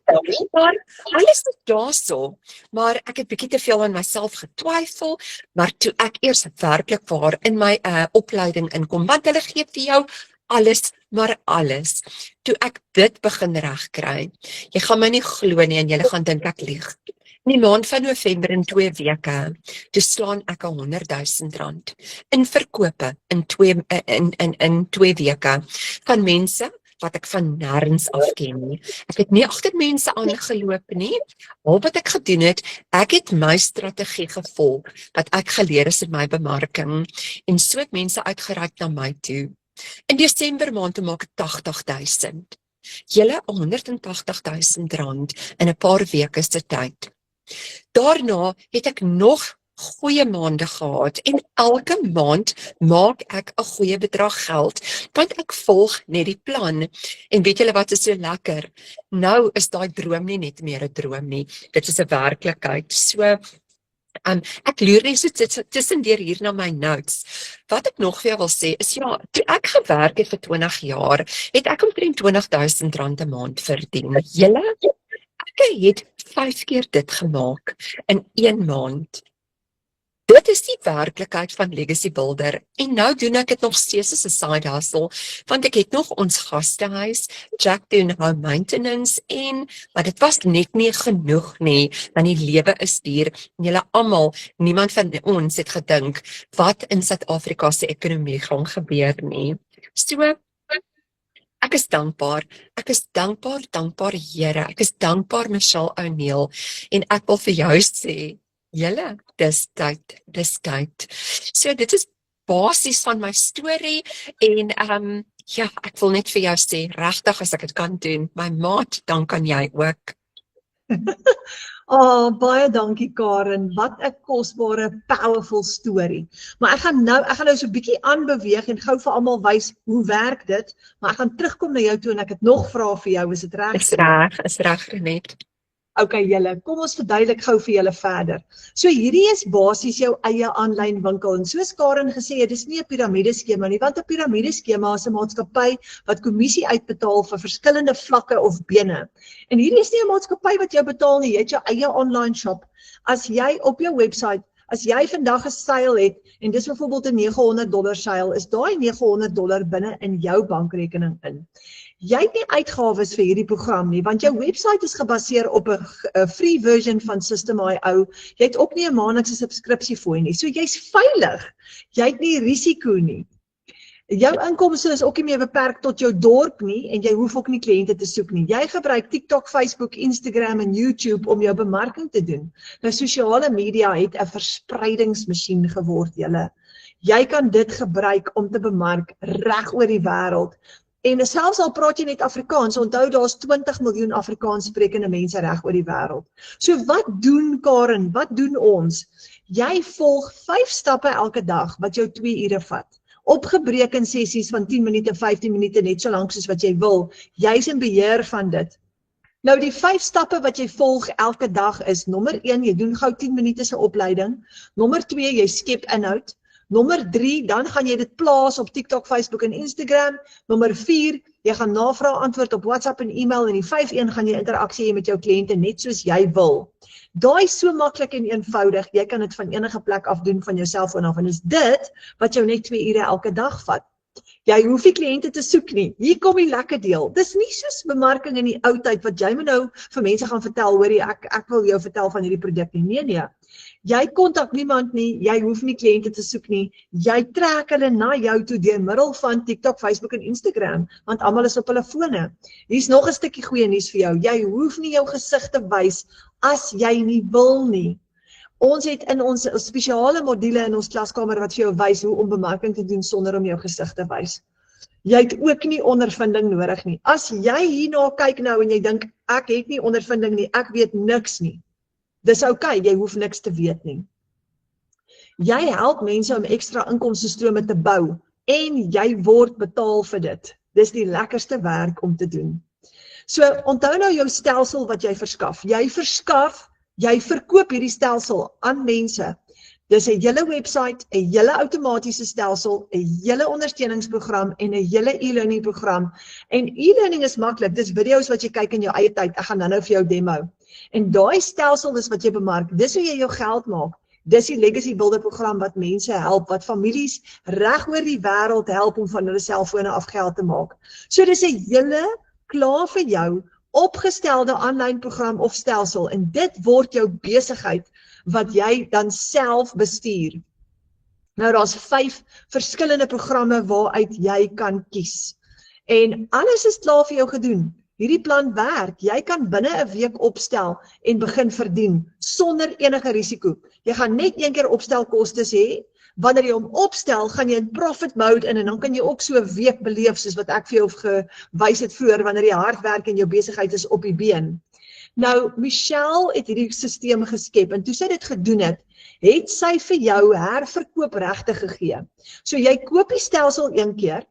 maar alles is daarso. Maar ek het bietjie te veel aan myself getwyfel, maar toe ek eers werklik waar in my opleiding inkom, want hulle gee vir jou alles, maar alles. Toe ek dit begin regkry, jy gaan my nie glo nie en julle gaan dink ek lieg. In die maand van November in 2 weke, toe slaan ek R100,000 in verkope in 2 weke van mense wat ek van nêrens af ken nie. Ek het nie agter mense aangeloop nie. Al wat ek gedoen het, ek het my strategie gevolg wat ek geleer is in my bemarking en so het mense uitgereik na my toe. In Desember maand toe maak ek 80,000. Julle R180,000 in 'n paar weke se tyd. Daarna het ek nog goeie maande gehad en elke maand maak ek 'n goeie bedrag geld, want ek volg net die plan. En weet julle wat is so lekker? Nou is daai droom nie net meer 'n droom nie, dit is 'n werklikheid. So, ek loer net so tussendeur hier na my notes. Wat ek nog vir jou wil sê is ja, toe ek gewerk het vir 20 jaar, het ek omtrent R20,000 'n maand verdien. Julle, ek het 5 keer dit gemaak in 1 maand. Dit is die werklikheid van Legacy Builder en nou doen ek dit nog steeds as 'n side hustle, want ek het nog ons gastehuis, Jack doen home maintenance maar dit was net nie genoeg nie, want die lewe is duur en julle almal, niemand van ons het gedink wat in Suid-Afrika se ekonomie gaan gebeur nie. So, ek is dankbaar Here, ek is dankbaar Michelle O'Neil en ek wil vir jou sê, julle, dis tyd. So dit is basies van my storie en ja, ek wil net vir jou sê, regtig as ek dit kan doen, my maat, dan kan jy ook. Baie dankie Karen, wat 'n kosbare, powerful storie. Maar ek gaan nou so 'n bietjie aanbeweeg en gou vir almal wys hoe werk dit, maar ek gaan terugkom na jou toe en ek het nog vrae vir jou, is dit reg? Is reg, Renet. Okay julle, kom ons verduidelik gou vir julle verder. So hierdie is basies jou eie aanlyn winkel en soos Karen gesê het, dis nie 'n piramideskema nie, want 'n piramideskema is 'n maatskappy wat kommissie uitbetaal vir verskillende vlakke of bene. En hierdie is nie 'n maatskappy wat jou betaal nie, jy het jou eie online shop. As jy op jou website, as jy vandag 'n sale het en dis byvoorbeeld 'n $900 sale, is daai $900 binne in jou bankrekening in. Jy het nie uitgawes vir hierdie program nie, want jou website is gebaseer op 'n free version van System.io. Jy het ook nie 'n maandelikse subskripsie fooi nie. So jy's veilig. Jy het nie risiko nie. Jou inkomste is ook nie meer beperk tot jou dorp nie en jy hoef ook nie kliënte te soek nie. Jy gebruik TikTok, Facebook, Instagram en YouTube om jou bemarking te doen. Nou sosiale media het 'n verspreidingsmasjien geword, julle. Jy kan dit gebruik om te bemark reg oor die wêreld. En selfs al praat jy net Afrikaans, onthou daar's 20 miljoen Afrikaans sprekende mense reg oor die wêreld. So wat doen Karen? Wat doen ons? Jy volg 5 stappe elke dag wat jou 2 ure vat. opgebreek in sessies van 10 minute, 15 minute, net so lank soos wat jy wil. Jy is in beheer van dit. Nou die 5 stappe wat jy volg elke dag is, nommer 1, jy doen gou 10 minute se opleiding, nommer 2, jy skep inhoud, nommer 3, dan gaan jy dit plaas op TikTok, Facebook en Instagram, nommer 4, jy gaan navraag antwoord op WhatsApp en e-mail, en die 5-1 gaan jy interaksie hê met jou kliënte net soos jy wil. Daai is so maklik en eenvoudig, jy kan dit van enige plek af doen van jou selfoon af, en is dit wat jou net 2 ure elke dag vat. Jy hoef nie kliënte te soek nie. Hier kom die lekker deel. Dis nie soos bemarking in die ou tyd wat jy moet nou vir mense gaan vertel, hoorie, ek wil jou vertel van hierdie produk nie. Nee. Jy kontak niemand nie, jy hoef nie kliënte te soek nie. Jy trek hulle na jou toe deur middel van TikTok, Facebook en Instagram, want almal is op hulle fone. Hier's nog 'n stukkie goeie nuus vir jou. Jy hoef nie jou gesig te wys as jy nie wil nie. Ons het in ons spesiale module in ons klaskamer wat vir jou wys hoe om bemarking te doen sonder om jou gesig te wys. Jy het ook nie ondervinding nodig nie. As jy hierna kyk nou en jy dink, ek het nie ondervinding nie, ek weet niks nie. Dis okay, jy hoef niks te weet nie. Jy help mense om ekstra inkomstestrome te bou en jy word betaal vir dit. Dis die lekkerste werk om te doen. So, onthou nou jou stelsel wat jy verskaf. Jy verkoop hierdie stelsel aan mense. Dis 'n hele website, 'n hele outomatiese stelsel, 'n hele ondersteuningsprogram en 'n hele e-learning program. En e-learning is maklik, dis video's wat jy kyk in jou eie tyd. Ek gaan nou vir jou demo. En daai stelsel is wat jy bemark. Dis hoe jy jou geld maak. Dis die Legacy Builder program wat mense help, wat families reg oor die wêreld help om van hulle selfone af geld te maak. So dis 'n hele klaar vir jou opgestelde aanlyn program of stelsel en dit word jou besigheid wat jy dan self bestuur. Nou daar's 5 verskillende programme waaruit jy kan kies. En alles is klaar vir jou gedoen. Hierdie plan werk. Jy kan binne 'n week opstel en begin verdien sonder enige risiko. Jy gaan net een keer opstelkostes hê. Wanneer jy hom opstel, gaan jy in profit mode in en dan kan jy ook so 'n week beleef soos wat ek vir jou gewys het vroeër wanneer jy hard werk en jou besigheid is op die been. Nou, Michelle het hierdie stelsel geskep en toe sy dit gedoen het sy vir jou herverkoopregte gegee. So jy koop die stelsel een keer,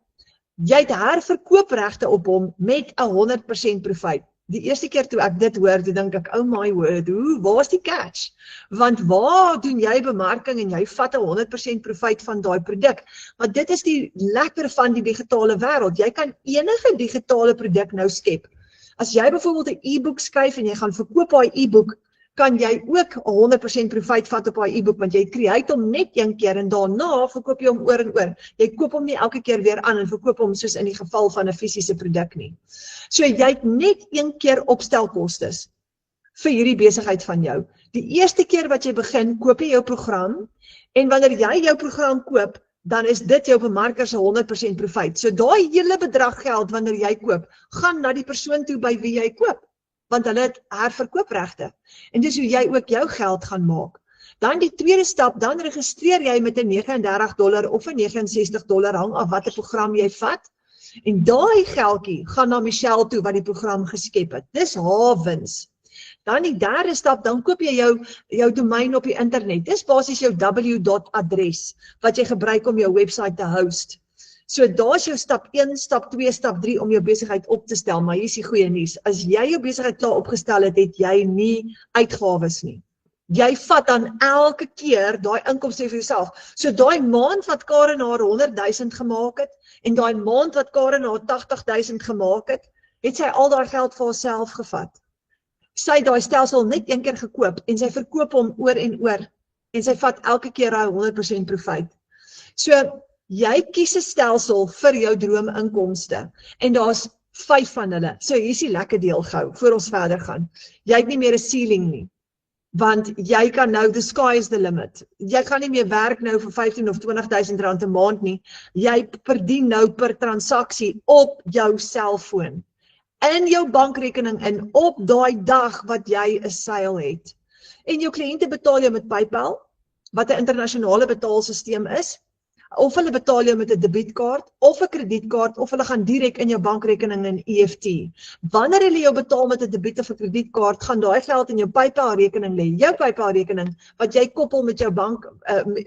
jy het herverkoopregte op hom met 100% profijt. Die eerste keer toe ek dit hoor, toe dink ek, oh my word, waar is die catch? Want waar doen jy bemarking en jy vat 100% profijt van daai produk? Want dit is die lekker van die digitale wêreld. Jy kan enige digitale produk nou skep. As jy byvoorbeeld 'n e-boek skryf en jy gaan verkoop daai e-boek, kan jy ook 100% profijt vat op daai e-boek, want jy create hom net een keer en daarna verkoop jy hom oor en oor. Jy koop hom nie elke keer weer aan en verkoop hom soos in die geval van 'n fisiese produk nie. So jy het net een keer opstelkostes vir hierdie besigheid van jou. Die eerste keer wat jy begin, koop jy jou program en wanneer jy jou program koop, dan is dit jou bemarker se 100% profijt. So daai hele bedrag geld wanneer jy koop, gaan na die persoon toe by wie jy koop, want hulle het herverkoopregte. En dis hoe jy ook jou geld gaan maak. Dan die tweede stap, dan registreer jy met 'n $39 of 'n $69, hang af watter program jy vat. En daai geldjie gaan na Michelle toe wat die program geskep het. Dis haar wins. Dan die derde stap, dan koop jy jou domein op die internet. Dis basies jou w.adres wat jy gebruik om jou website te host. So daar's jou stap 1, stap 2, stap 3 om jou besigheid op te stel, maar hier is die goeie nuus. As jy jou besigheid klaar opgestel het, het jy nie uitgawes nie. Jy vat dan elke keer daai inkomste vir jouself. So daai maand wat Karen haar 100,000 gemaak het en daai maand wat Karen haar 80,000 gemaak het, het sy al daai geld vir haarself gevat. Sy het daai stelsel net een keer gekoop en sy verkoop hom oor en oor en sy vat elke keer daai 100% profijt. So jy kies 'n stelsel vir jou droominkomste en daar's 5 van hulle. So hier is die lekker deel gou voor ons verder gaan. Jy het nie meer 'n ceiling nie. Want jy kan nou, the sky is the limit. Jy gaan nie meer werk nou vir 15 of 20,000 rand 'n maand nie. Jy verdien nou per transaksie op jou selfoon, in jou bankrekening in, op daai dag wat jy 'n sale het. En jou kliënte betaal jou met PayPal, wat 'n internasionale betaalsisteem is. of hulle betaal jou met 'n debietkaart of 'n kredietkaart of hulle gaan direk in jou bankrekening in EFT. Wanneer hulle jou betaal met 'n debiet of 'n kredietkaart, gaan daai geld in jou PayPal rekening lê. Jou PayPal rekening wat jy koppel met jou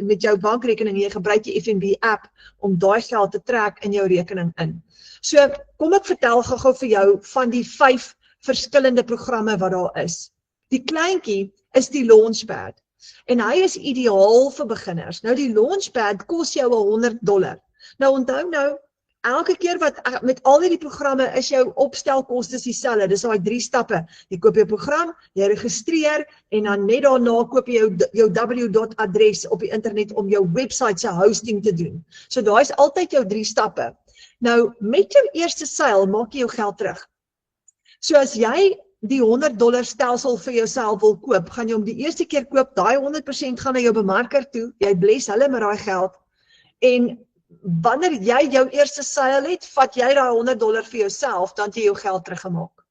met jou bankrekening, jy gebruik die FNB app om daai geld te trek in jou rekening in. So kom ek vertel gou-gou vir jou van die 5 verskillende programme wat daar is. Die kleintjie is die Launchpad. En hy is ideaal vir beginners. Nou die Launchpad kos jou $100. Nou onthou nou, elke keer wat met al die programme is jou opstelkostes dieselfde. Dis daai 3 stappe. Jy koop jou program, jy registreer en dan net daarna koop jy jou www.adres op die internet om jou website se hosting te doen. So daai is altyd jou 3 stappe. Nou met jou eerste seil maak jy jou geld terug. So as jy die $100 stelsel vir jouself wil koop, gaan jy om die eerste keer koop, daai 100% gaan na jou bemarker toe, jy bless hulle met daai geld, en wanneer jy jou eerste seil het, vat jy daai $100 vir jouself, dan het jy jou geld teruggemaak.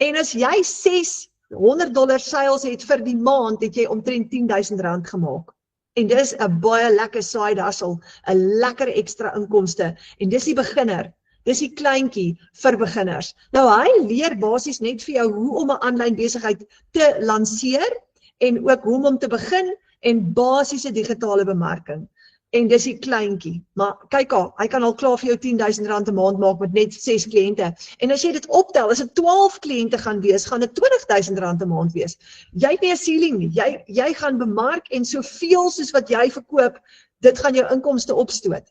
En as jy 6 $100 seils het vir die maand, het jy omtrent R10.000 gemaak. En dis 'n baie lekker side hustle, 'n lekker ekstra inkomste, en dis die beginner. Dis die kleintjie vir beginners. Nou hy leer basies net vir jou hoe om 'n aanlyn besigheid te lanseer en ook hoe om te begin en basiese digitale bemarking. En dis die kleintjie. Maar kyk al, hy kan al klaar vir jou R10.000 'n maand maak met net 6 kliënte. En as jy dit optel, as dit 12 kliënte gaan wees, gaan dit R20.000 'n maand wees. Jy het nie 'n ceiling nie. Jy gaan bemark en soveel soos wat jy verkoop, dit gaan jou inkomste opstoot.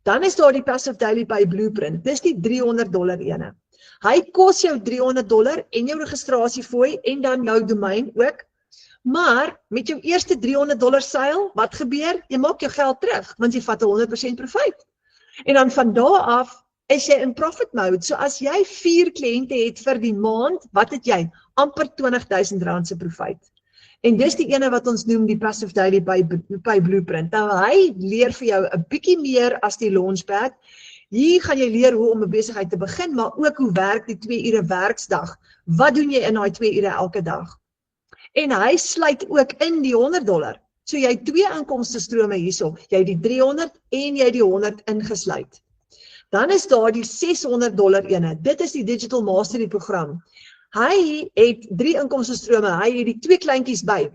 Dan is daar die Passive Daily Pay Blueprint. Dis die $300 ene. Hy kos jou $300 en jou registrasiefooi en dan jou domein ook. Maar met jou eerste $300 seil, wat gebeur? Jy maak jou geld terug, want jy vat 100% profit. En dan van daar af is jy in profit mode. So as jy 4 kliënte het vir die maand, wat het jy? Amper R20.000 se profit. En dis die ene wat ons noem die Passive Daily Pay Blueprint. Nou hy leer vir jou 'n bietjie meer as die Launchpad. Hier gaan jy leer hoe om 'n besigheid te begin, maar ook hoe werk die 2 ure werksdag. Wat doen jy in daai 2 ure elke dag? En hy sluit ook in die $100. So jy het 2 inkomstestrome hierso. Jy het die 300 en jy het die 100 ingesluit. Dan is daar die $600 ene. Dit is die Digital Mastery program. Hy het 3 inkomstestrome, hy het die 2 kleintjies by.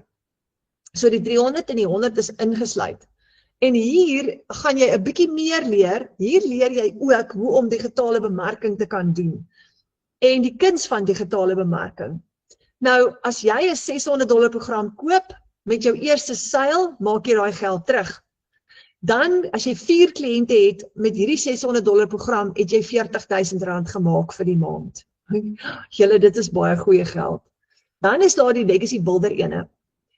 So die 300 en die 100 is ingesluit. En hier gaan jy 'n bietjie meer leer. Hier leer jy ook hoe om digitale bemarking te kan doen. En die kuns van digitale bemarking. Nou, as jy 'n $600 program koop, met jou eerste seil, maak jy daai geld terug. Dan, as jy 4 kliënte het, met hierdie $600 program, het jy R40.000 gemaak vir die maand. Julle, dit is baie goeie geld. Dan is daar die Legacy Builder ene.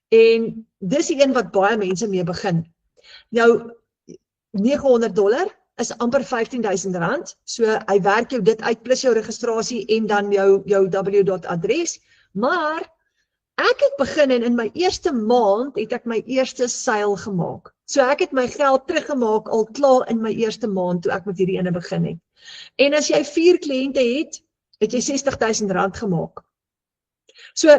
En dis die een wat baie mense mee begin. Nou, $900 is amper R15.000. So hy werk jou dit uit plus jou registrasie en dan jou www.adres. Maar ek het begin en in my eerste maand het ek my eerste seil gemaak. So ek het my geld teruggemaak al klaar in my eerste maand toe ek met hierdie ene begin het. En as jy 4 kliënte het jy R60.000 gemaak. So,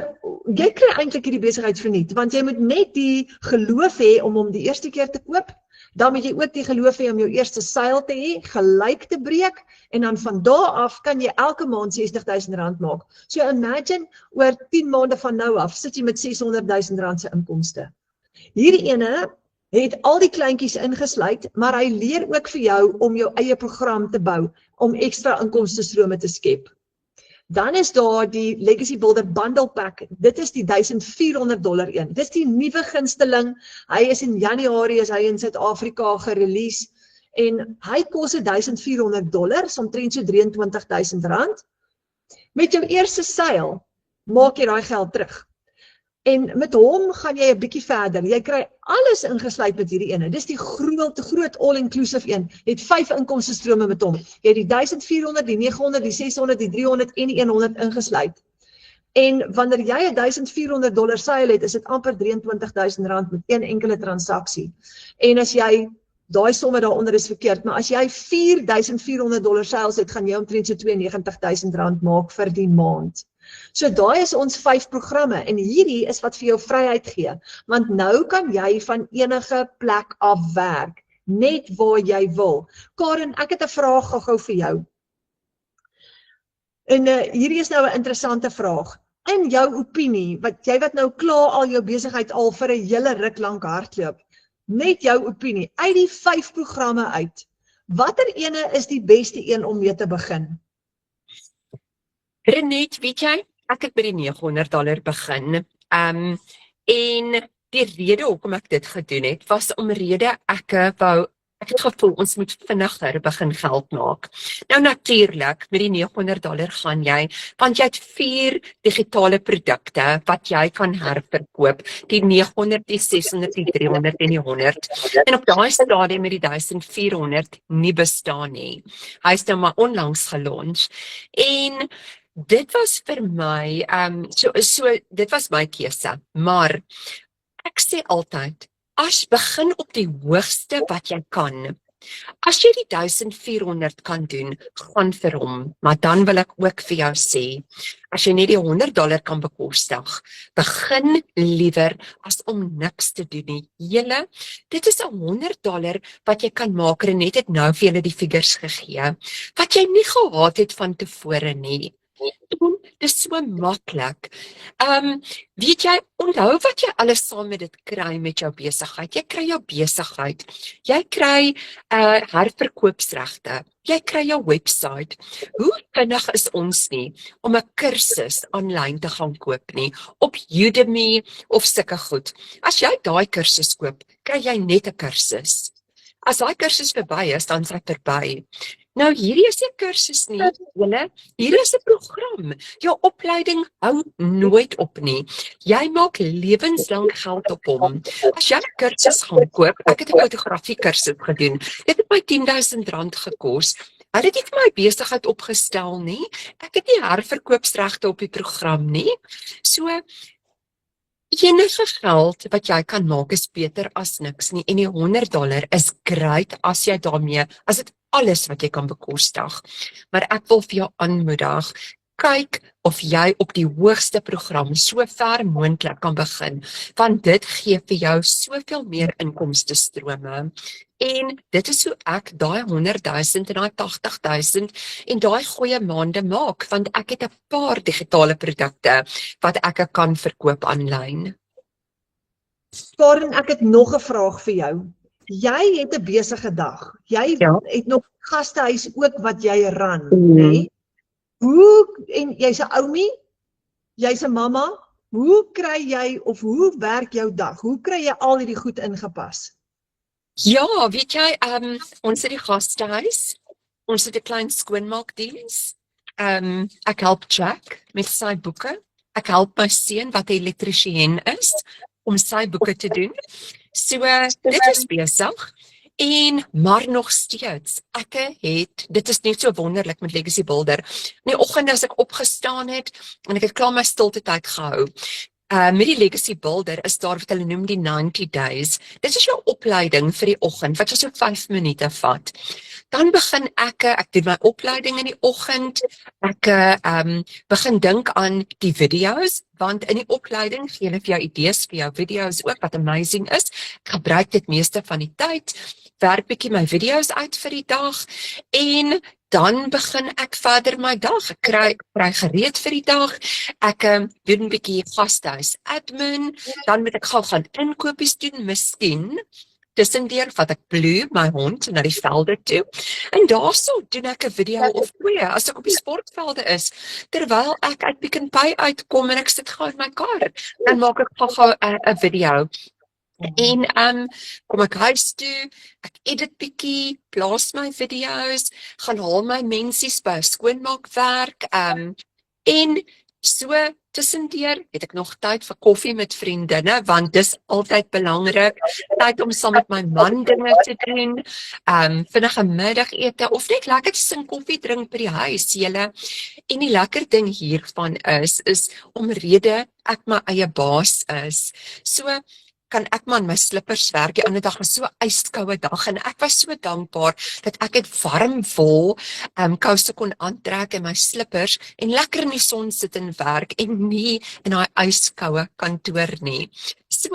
jy kry eintlik hierdie besigheid verniet, want jy moet net die geloof hê om die eerste keer te koop, dan moet jy ook die geloof hê om jou eerste seil te hê, gelyk te breek, en dan van daar af kan jy elke maand R60.000 maak. So imagine, oor 10 maande van nou af, sit jy met R600.000 se inkomste. Hierdie ene het al die kleintjies ingesluit, maar hy leer ook vir jou om jou eie program te bou, om ekstra inkomstestrome te skep. Dan is daar die Legacy Builder Bundle Pack. Dit is die $1,400 een. Dit is die nuwe gunsteling. Hy is in Januarie is hy in Suid-Afrika gerelease en hy kos $1,400, omtrent so R23.000. Met jou eerste seil maak jy daai geld terug. En met hom gaan jy 'n bietjie verder. Jy kry alles ingesluit met hierdie ene. Dis die groot all-inclusive een. Jy het 5 inkomstestrome met hom. Jy het die 1400, die 900, die 600, die 300 en die 100 ingesluit. En wanneer jy $1,400 seil het, is dit amper R23.000 met een enkele transaksie. En as jy daai somme daaronder is verkeerd, maar as jy $4,400 seils het, gaan jy omtrent so R92.000 maak vir die maand. So daai is ons 5 programme en hierdie is wat vir jou vryheid gee, want nou kan jy van enige plek af werk. net waar jy wil. Karen, ek het 'n vraag gou vir jou. En hierdie is nou 'n interessante vraag. In jou opinie, jy wat nou klaar al jou besigheid al vir 'n hele ruk lank hardloop, net jou opinie, uit die 5 programme uit, watter ene is die beste een om mee te begin? Renet, weet jy, ek het by die $900 begin. En die rede hoekom ek dit gedoen het, was omrede ek het gevoel ons moet vinniger begin geld maak. Nou natuurlik, met die $900 gaan jy, want jy het 4 digitale produkte wat jy kan herverkoop, die 900, die 600, die 300 en die 100. En op daai stadium met die 1400 nie bestaan nie. Hy is nou maar onlangs gelons. En dit was vir my, dit was my keuse, maar ek sê altyd, as begin op die hoogste wat jy kan. As jy die 1400 kan doen, gaan vir hom, maar dan wil ek ook vir jou sê, as jy net die $100 kan bekostig, begin liewer as om niks te doen nie. Julle, dit is $100 wat jy kan maak, Renet het nou vir julle die figures gegee, wat jy nie gehad het van tevore nie. Dit is so maklik. Weet jy, onthou wat jy alles saam met dit kry met jou besigheid. Jy kry jou besigheid, jy kry herverkoopsregte, jy kry jou website. Hoe vinnig is ons nie om 'n kursus aanlyn te gaan koop nie, op Udemy of sulke goed. As jy daai kursus koop, kry jy net 'n kursus. As daai kursus verby is, dan is hy verby. Nou hierdie is nie 'n kursus nie, julle. Hier is 'n program. Jou opleiding hou nooit op nie. Jy maak lewenslang geld op hom. As jy 'n kursus gaan koop, ek het 'n fotografie kursus gedoen. Dit het my R10,000 gekos. Hulle het nie vir my besigheid opgestel nie. Ek het nie herverkoopsregte op die program nie. So enige geld wat jy kan maak is beter as niks nie. En die $100 is great as jy daarmee, as dit alles wat jy kan bekostig. Maar ek wil vir jou aanmoedig, kyk of jy op die hoogste program so ver moontlik kan begin, want dit gee vir jou soveel meer inkomste strome. En dit is hoe ek daai 100,000 en daai 80,000 en daai goeie maande maak, want ek het 'n paar digitale produkte wat ek kan verkoop aanlyn. Karen, ek het nog 'n vraag vir jou. Jy het 'n besige dag. Jy het nog gastehuis ook wat jy run, nê? En jy's 'n oumie, jy's 'n mamma, hoe kry jy of hoe werk jou dag? Hoe kry jy al hierdie goed ingepas? Ja, weet jy, ons het die gastehuis, ons het 'n klein skoonmaakdiens, ek help Jack met sy boeke, ek help my seun wat 'n elektriesien is, om sy boeke te doen. So, dit is besig. Maar nog steeds, dit is net so wonderlik met Legacy Builder. In die oggend as ek opgestaan het, en ek het klaar my stilte tyd gehou, met die Legacy Builder is daar wat hulle noem die 90 days. Dit is jou opleiding vir die oggend, wat so 5 minute vat. Dan begin ek doen my opleiding in die oggend, ek begin dink aan die video's, want in die opleiding gee hulle vir jou idees vir jou video's ook, wat amazing is. Ek gebruik dit meeste van die tyd, werk bietjie my video's uit vir die dag, en dan begin ek verder my dag, ek kry gereed vir die dag, ek doen 'n bietjie gastehuis admin, dan moet ek gaan inkopies doen, miskien, tussendeur vat ek Blue, my hond, na die velde toe, en daarso doen ek 'n video of 2, as ek op die sportvelde is, terwyl ek uit Pick n Pay uitkom, en ek sit gou in my kar, dan maak ek gou 'n video. En kom ek huis toe, ek edit bietjie, plaas my video's, gaan haal my mensies by skoonmaakwerk, en so tussendeur het ek nog tyd vir koffie met vriendinne, want dis altyd belangrik, tyd om saam met my man dinge te doen, vinnige middagete, of net lekker tussen koffie drink by die huis, julle. En die lekker ding hiervan is omrede ek my eie baas is, so kan ek maar in my slippers werk. Die ander dag was so 'n yskoue dag en ek was so dankbaar dat ek het warm vol kouse kon aantrek in my slippers en lekker in die son sit en werk en nie in daai yskoue kantoor nie. So,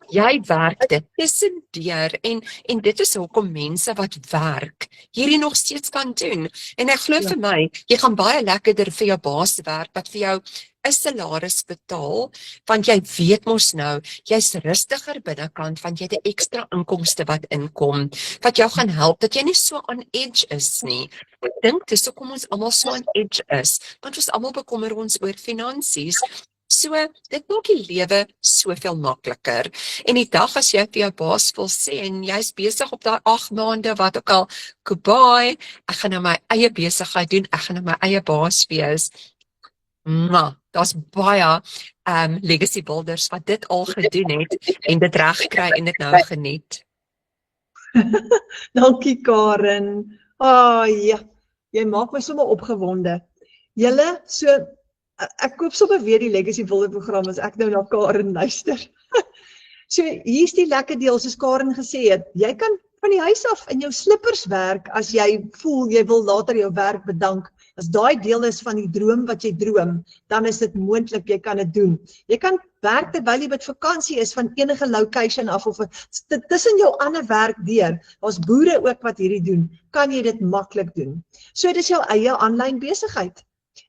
jy werk dit tussendeur en dit is hoekom mense wat werk hierdie nog steeds kan doen. En ek glo vir my, jy gaan baie lekkerder vir jou baas werk wat vir jou 'n salaris betaal, want jy weet mos nou, jy's rustiger binnekant want jy het 'n ekstra inkomste wat inkom, wat jou gaan help dat jy nie so on edge is nie. Ek dink dis hoekom ons almal so on edge is, want ons almal bekommer ons oor finansies. So, dit maak die lewe soveel makliker. En die dag as jy vir jou baas wil sê, en jy's besig op daai 8 maande, wat ook al, goodbye, ek gaan nou my eie besigheid doen, ek gaan nou my eie baas wees. Daar's baie legacy builders wat dit al gedoen het, en dit reg kry en dit nou geniet. Dankie Karen. Ja, jy maak my sommer opgewonde. Julle, so ek koop sommer weer die Legacy Builder program as ek nou na Karen luister. So hier's die lekker deel soos Karen gesê het. Jy kan van die huis af in jou slippers werk as jy voel jy wil later jou werk bedank. As daai deel is van die droom wat jy droom, dan is dit moontlik, jy kan dit doen. Jy kan werk terwyl jy met vakansie is van enige location af of tussen jou ander werk deur. Daar's boere ook wat hierdie doen. Kan jy dit maklik doen? So dis jou eie aanlyn besigheid.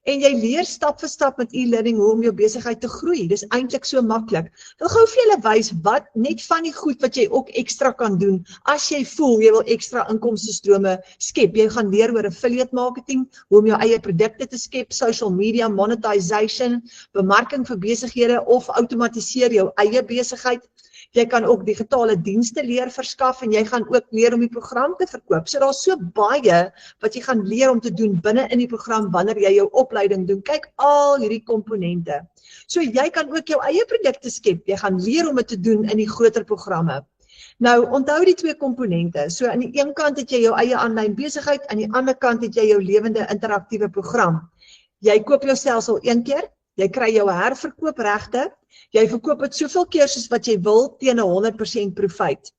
En jy leer stap vir stap met e-learning hoe om jou besigheid te groei. Dis eintlik so maklik. Ek wil gou vir julle wys wat net van die goed wat jy ook ekstra kan doen as jy voel jy wil ekstra inkomstestrome skep. Jy gaan leer oor affiliate marketing, hoe om jou eie produkte te skep, social media monetization, bemarking vir besighede of outomatiseer jou eie besigheid. Jy kan ook digitale dienste leer verskaf en jy gaan ook leer om die program te verkoop. So daar's so baie wat jy gaan leer om te doen binne in die program wanneer jy jou opleiding doen. Kyk al hierdie komponente. So jy kan ook jou eie produkte skep. Jy gaan leer om dit te doen in die groter programme. Nou, onthou die twee komponente. So aan die een kant het jy jou eie aanlyn besigheid, aan die ander kant het jy jou lewende interaktiewe program. Jy koop jou stelsel een keer, jy kry jou herverkoopregte, jy verkoop dit soveel keer soos wat jy wil teen 100% profiet.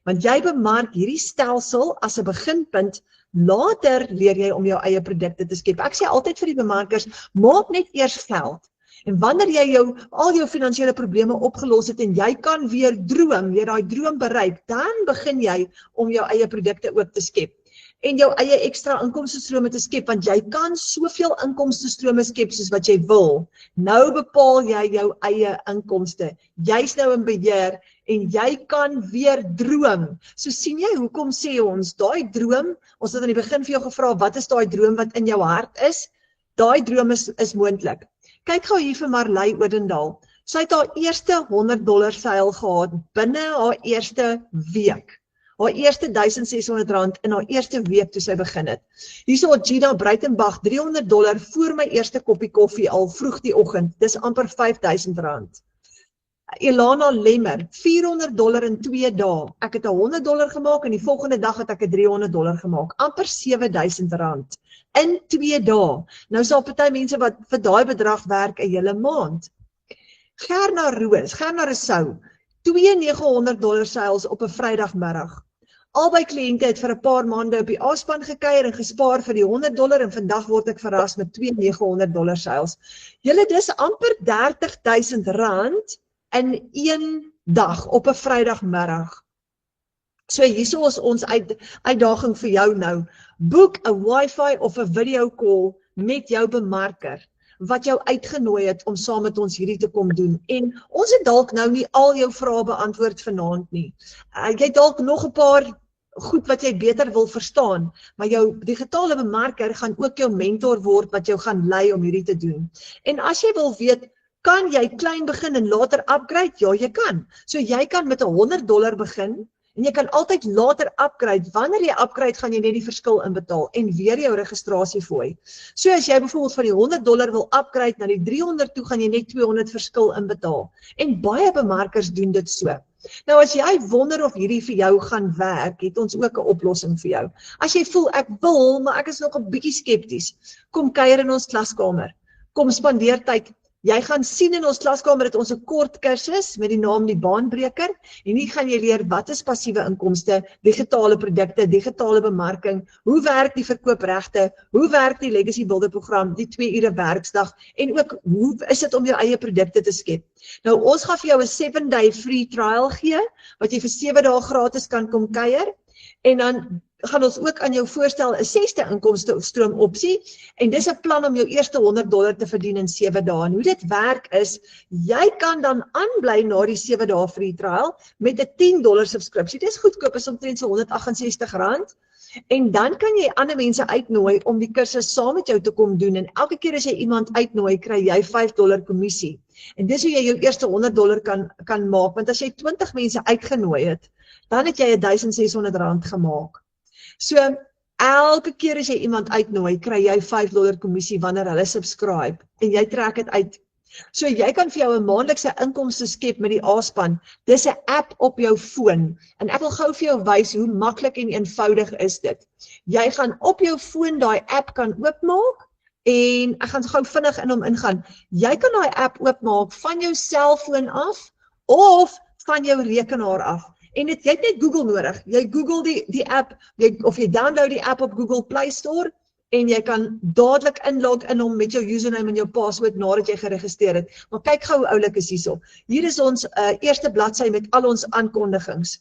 Want jy bemark hierdie stelsel as 'n beginpunt, later leer jy om jou eie produkte te skep. Ek sê altyd vir die bemarkers, maak net eers geld. En wanneer jy al jou finansiële probleme opgelos het en jy kan weer droom, jy daai droom bereik, dan begin jy om jou eie produkte ook te skep. En jou eie ekstra inkomstestrome te skep, want jy kan soveel inkomstestrome skep soos wat jy wil. Nou bepaal jy jou eie inkomste. Jy's nou in beheer en jy kan weer droom. So sien jy, hoekom sê ons, daai droom, ons het aan die begin vir jou gevra, wat is daai droom wat in jou hart is? Daai droom is moontlik. Kyk gou hier vir Marley Odendaal. Sy het haar eerste $100 seil gehad binne haar eerste week. Haar eerste R1600 in haar eerste week toe sy begin het. Hierso het Gina Breitenbach $300 voor my eerste koppie koffie al vroeg die oggend. Dis amper R5000. Elana Lemmer, $400 in 2 dae. Ek het $100 gemaak en die volgende dag het ek $300 gemaak. Amper R7000 in 2 dae. Nou sal party mense wat vir daai bedrag werk 'n hele maand. Gerna Rousseau, $2 900 seils op 'n Vrydagmiddag. Albei kliënte het vir 'n paar maande op die A-span gekuier en gespaar vir die $100 en vandag word ek verras met $2 900 seils. Julle, dis amper R30000 in 1 dag op 'n Vrydagmiddag. So hierso is ons uitdaging vir jou nou. Boek 'n wifi of 'n video call met jou bemarker wat jou uitgenooi het om saam met ons hierdie te kom doen. En ons het dalk nou nie al jou vrae beantwoord vanaand nie. Jy het dalk nog 'n paar goed wat jy beter wil verstaan, maar jou digitale bemarker gaan ook jou mentor word wat jou gaan lei om hierdie te doen. En as jy wil weet, kan jy klein begin en later upgrade? Ja, jy kan. So jy kan met $100 begin, en jy kan altyd later upgrade. Wanneer jy upgrade, gaan jy net die verskil inbetaal en weer jou registrasiefooi. So as jy byvoorbeeld van die $100 wil upgrade na die 300 toe, gaan jy net 200 verskil inbetaal. En baie bemarkers doen dit so. Nou as jy wonder of hierdie vir jou gaan werk, het ons ook 'n oplossing vir jou. As jy voel ek wil, maar ek is nog 'n bietjie skepties, kom kuier in ons klaskamer. Kom spandeer tyd. Jy gaan sien in ons klaskamer dat ons 'n kort kursus met die naam Die Baanbreker en hier gaan jy leer wat is passiewe inkomste, digitale produkte, digitale bemarking, hoe werk die verkoopregte, hoe werk die Legacy Builder program, die 2 ure werksdag en ook hoe is dit om jou eie produkte te skep. Nou ons gaan vir jou 'n 7-day free trial gee wat jy vir 7 dae gratis kan kom kuier en dan gaan ons ook aan jou voorstel 'n 6de inkomste stroom opsie en dis 'n plan om jou eerste $100 te verdien in 7 dae. En hoe dit werk is, jy kan dan aanbly na die 7 dae free trial met 'n $10 subskripsie. Dis goedkoop, is omtrent so R168 en dan kan jy ander mense uitnooi om die kursus saam met jou te kom doen en elke keer as jy iemand uitnooi, kry jy $5 kommissie. En dis hoe jy jou eerste $100 kan maak, want as jy 20 mense uitgenooi het, dan het jy R1,600 gemaak. So, elke keer as jy iemand uitnooi, kry jy $5 kommissie wanneer hulle subscribe en jy trek dit uit. So, jy kan vir jou 'n maandelikse inkomste skep met die A-span. Dis 'n app op jou foon en ek wil gou vir jou wys hoe maklik en eenvoudig is dit. Jy gaan op jou foon daai app kan oopmaak en ek gaan gou vinnig in hom ingaan. Jy kan daai app oopmaak van jou selfoon af of van jou rekenaar af. En jy het net Google nodig. Jy Google die app, of jy download die app op Google Play Store en jy kan dadelik inlog in hom met jou username en jou password nadat jy geregistreer het. Maar kyk gou hoe oulik is hierso. Hier is ons eerste bladsy met al ons aankondigings.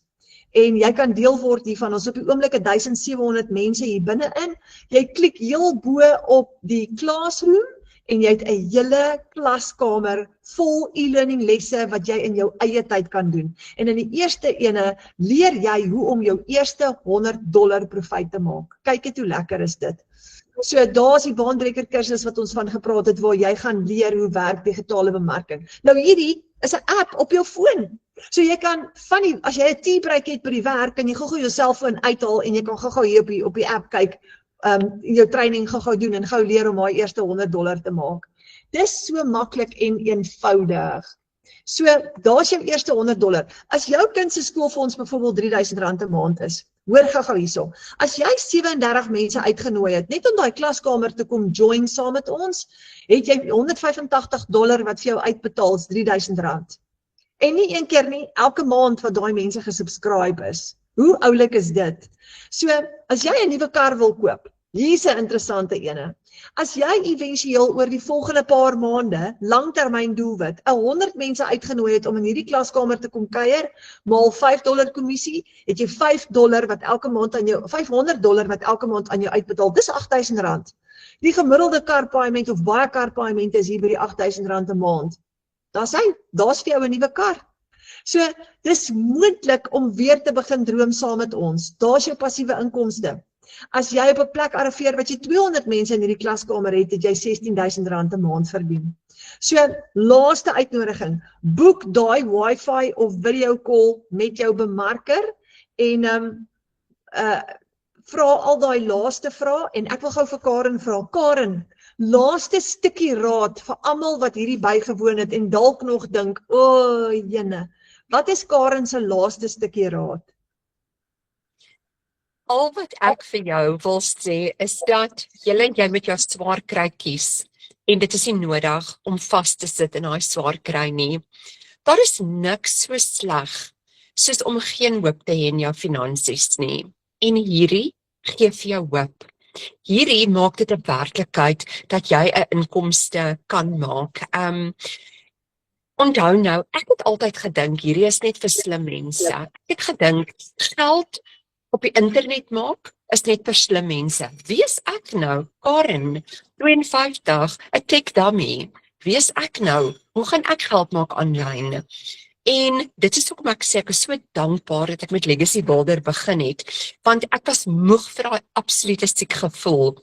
En jy kan deel word hiervan. Ons op die oomblik 1700 mense hier binne in. Jy klik heel bo op die classroom en jy het 'n hele klaskamer vol e-learning lesse wat jy in jou eie tyd kan doen. En in die eerste ene leer jy hoe om jou eerste $100 profijt te maak. Kyk net hoe lekker is dit. So daar is die Baanbreker kursus wat ons van gepraat het waar jy gaan leer hoe werk digitale bemarking. Nou hierdie is 'n app op jou foon. So jy kan as jy 'n teebreak het by die werk, kan jy gou-gou jou selfoon uithaal en jy kan gou-gou hier op die app kyk, jou training gou doen en gou leer om daai eerste $100 te maak. Dis so maklik en eenvoudig. So, daar's jou eerste $100. As jou kind se skoolfonds byvoorbeeld R3000 'n maand is, hoor gou hierso. As jy 37 mense uitgenooi het, net om daai klaskamer te kom join saam met ons, het jy $185 wat vir jou uitbetaal is R3000. En nie een keer nie, elke maand wat daai mense gesubscribe is. Hoe oulik is dit? So, as jy 'n nuwe kar wil koop, hier's 'n interessante ene. As jy éventueel oor die volgende paar maande, langtermyn doelwit, 100 mense uitgenooi het om in hierdie klaskamer te kom kuier, maal $5 kommissie, het jy $5 wat elke maand aan jou, $500 wat elke maand aan jou uitbetaal, dis R8000. Die gemiddelde karpaaiement of baie karpaaiement is hier by die R8000 'n maand. Daar's vir jou 'n nuwe kar. So, dis moontlik om weer te begin droom saam met ons. Daar's jou passiewe inkomste. As jy op 'n plek arriveer wat jy 200 mense in hierdie klaskamer het, het jy R16000 'n maand verdien. So, laaste uitnodiging, boek daai wifi of video call met jou bemarker en vra al daai laaste vrae en ek wil gou vir Karen vra. Karen, laaste stukkie raad vir almal wat hierdie bygewoon het en dalk nog dink, o, jene, wat is Karen se laaste stukkie raad? Al wat ek vir jou wil sê is dat jy met jou swaar kry kies en dit is nie nodig om vas te sit in daai swaar kry nie. Daar is niks so sleg soos om geen hoop te hê in jou finansies nie. En hierdie gee vir jou hoop. Hierdie maak dit 'n werklikheid dat jy 'n inkomste kan maak. Onthou nou, ek het altyd gedink hierdie is net vir slim mense. Ek het gedink geld op die internet maak is net vir slim mense. Wie is ek nou? Karen, 52, 'n tech dummy. Wie is ek nou? Hoe gaan ek geld maak aanlyn? En dit is hoekom ek sê ek is so dankbaar dat ek met Legacy Builder begin het, want ek was moeg vir daai absolute siek gevoel.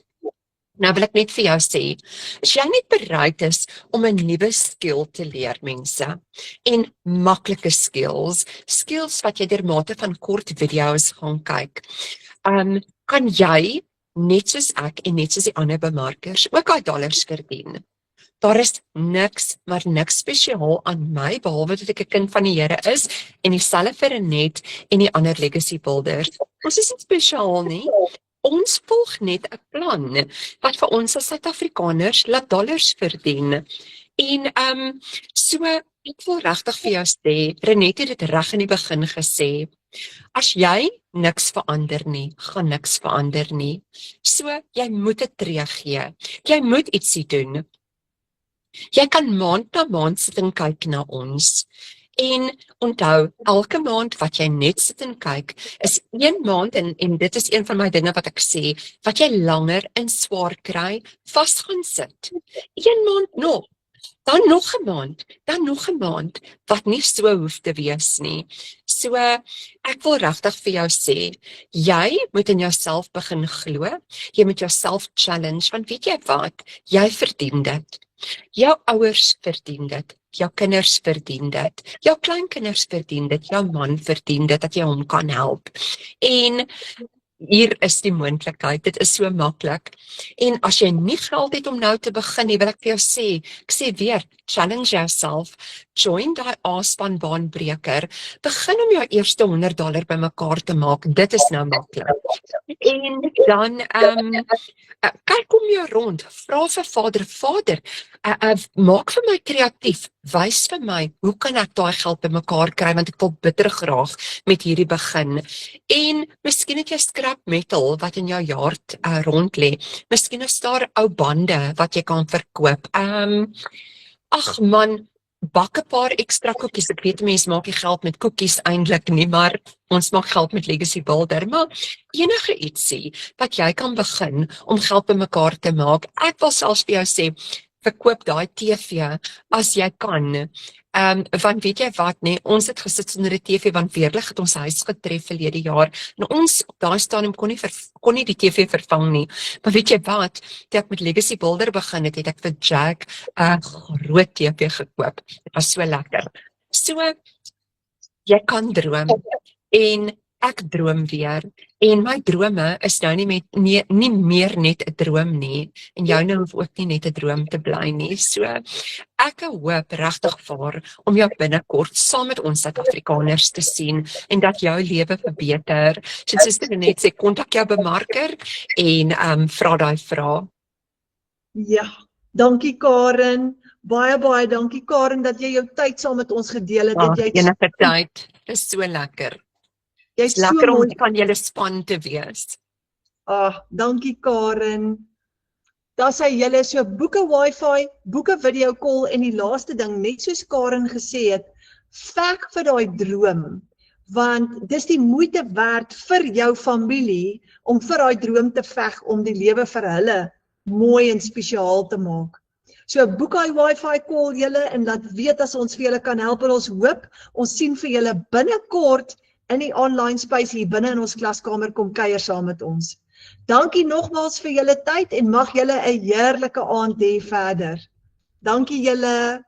Nou wil ek net vir jou sê, as jy net bereid is om 'n nuwe skill te leer mense, en maklike skills wat jy deur mate van kort video's gaan kyk, kan jy, net soos ek en net soos die ander bemarkers, ook daai dollars verdien. Daar is niks, maar niks spesiaal aan my, behalwe dat ek 'n kind van die Here is, en dieselfde vir Annette en die ander Legacy Builders. Ons is nie spesiaal nie. Ons volg net 'n plan wat vir ons as Suid-Afrikaners laat dollars verdien. En so ek wil regtig vir jou sê, Renette het dit reg in die begin gesê. As jy niks verander nie, gaan niks verander nie. So jy moet 'n tree gee. Jy moet ietsie doen. Jy kan maand na maand sit en kyk na ons. En onthou, elke maand wat jy net sit en kyk, is 1 maand en dit is een van my dinge wat ek sê, wat jy langer in swaar kry, vas gaan sit. 1 maand nog. Dan nog 'n maand, dan nog 'n maand, wat nie so hoef te wees nie. So, ek wil regtig vir jou sê, jy moet in jouself begin glo, jy moet jouself challenge, want weet jy wat, jy verdien dit. Jou ouers verdien dit, jou kinders verdien dit, jou kleinkinders verdien dit, jou man verdien dit, dat jy hom kan help. En hier is die moontlikheid, dit is so maklik. En as jy nie geld het om nou te begin nie, wil ek vir jou sê, ek sê weer, challenge yourself, join die A-span baanbreker, begin om jou eerste $100 bymekaar te maak, dit is nou maklik. En dan, kyk om jou rond, vra vir Vader, maak vir my kreatief, wys vir my, hoe kan ek daai geld bymekaar kry, want ek wil bitter graag met hierdie begin. En miskien het jy scrap metal wat in jou yard rond lê. Miskien is daar ou bande wat jy kan verkoop. Ag man, bak 'n paar ekstra koekies. Ek weet mense maak nie geld met koekies eintlik nie, maar ons maak geld met Legacy Builder. Maar enige ietsie wat jy kan begin om geld bymekaar te maak. Ek wil selfs vir jou sê, verkoop daai TV as jy kan. Want weet jy wat nee, ons het gesit sonder 'n TV want weerlig het ons huis getref verlede jaar. En ons op daai stadium kon nie die TV vervang nie. Maar weet jy wat, toe ek met Legacy Builder begin het ek vir Jack 'n groot TV gekoop. Dit was so lekker. So jy kan droom en ek droom weer. En my drome is nou nie meer net 'n droom nie. En joune hoef ook nie net 'n droom te bly nie. So ek hoop regtig waar om jou binnekort saam met ons Suid-Afrikaners te sien en dat jou lewe verbeter. Soos Suster net sê, kontak jou bemarker en vra daai vrae. Ja, dankie Karen. Baie dankie Karen dat jy jou tyd saam met ons gedeel het. Dat jy enige tyd. Is so lekker. Jy's so lekker om mooi van julle span te wees. Dankie Karen. Daar sê julle so boeke wifi, boeke video call en die laaste ding, net soos Karen gesê het, veg vir daai droom, want dis die moeite werd vir jou familie om vir daai droom te veg om die lewe vir hulle mooi en spesiaal te maak. So boek hy wifi call julle en laat weet as ons vir julle kan help en ons hoop, ons sien vir julle binnekort in die online space hier binne in ons klaskamer kom kuier saam met ons. Dankie nogmaals vir julle tyd en mag julle 'n heerlike aand hê verder. Dankie julle.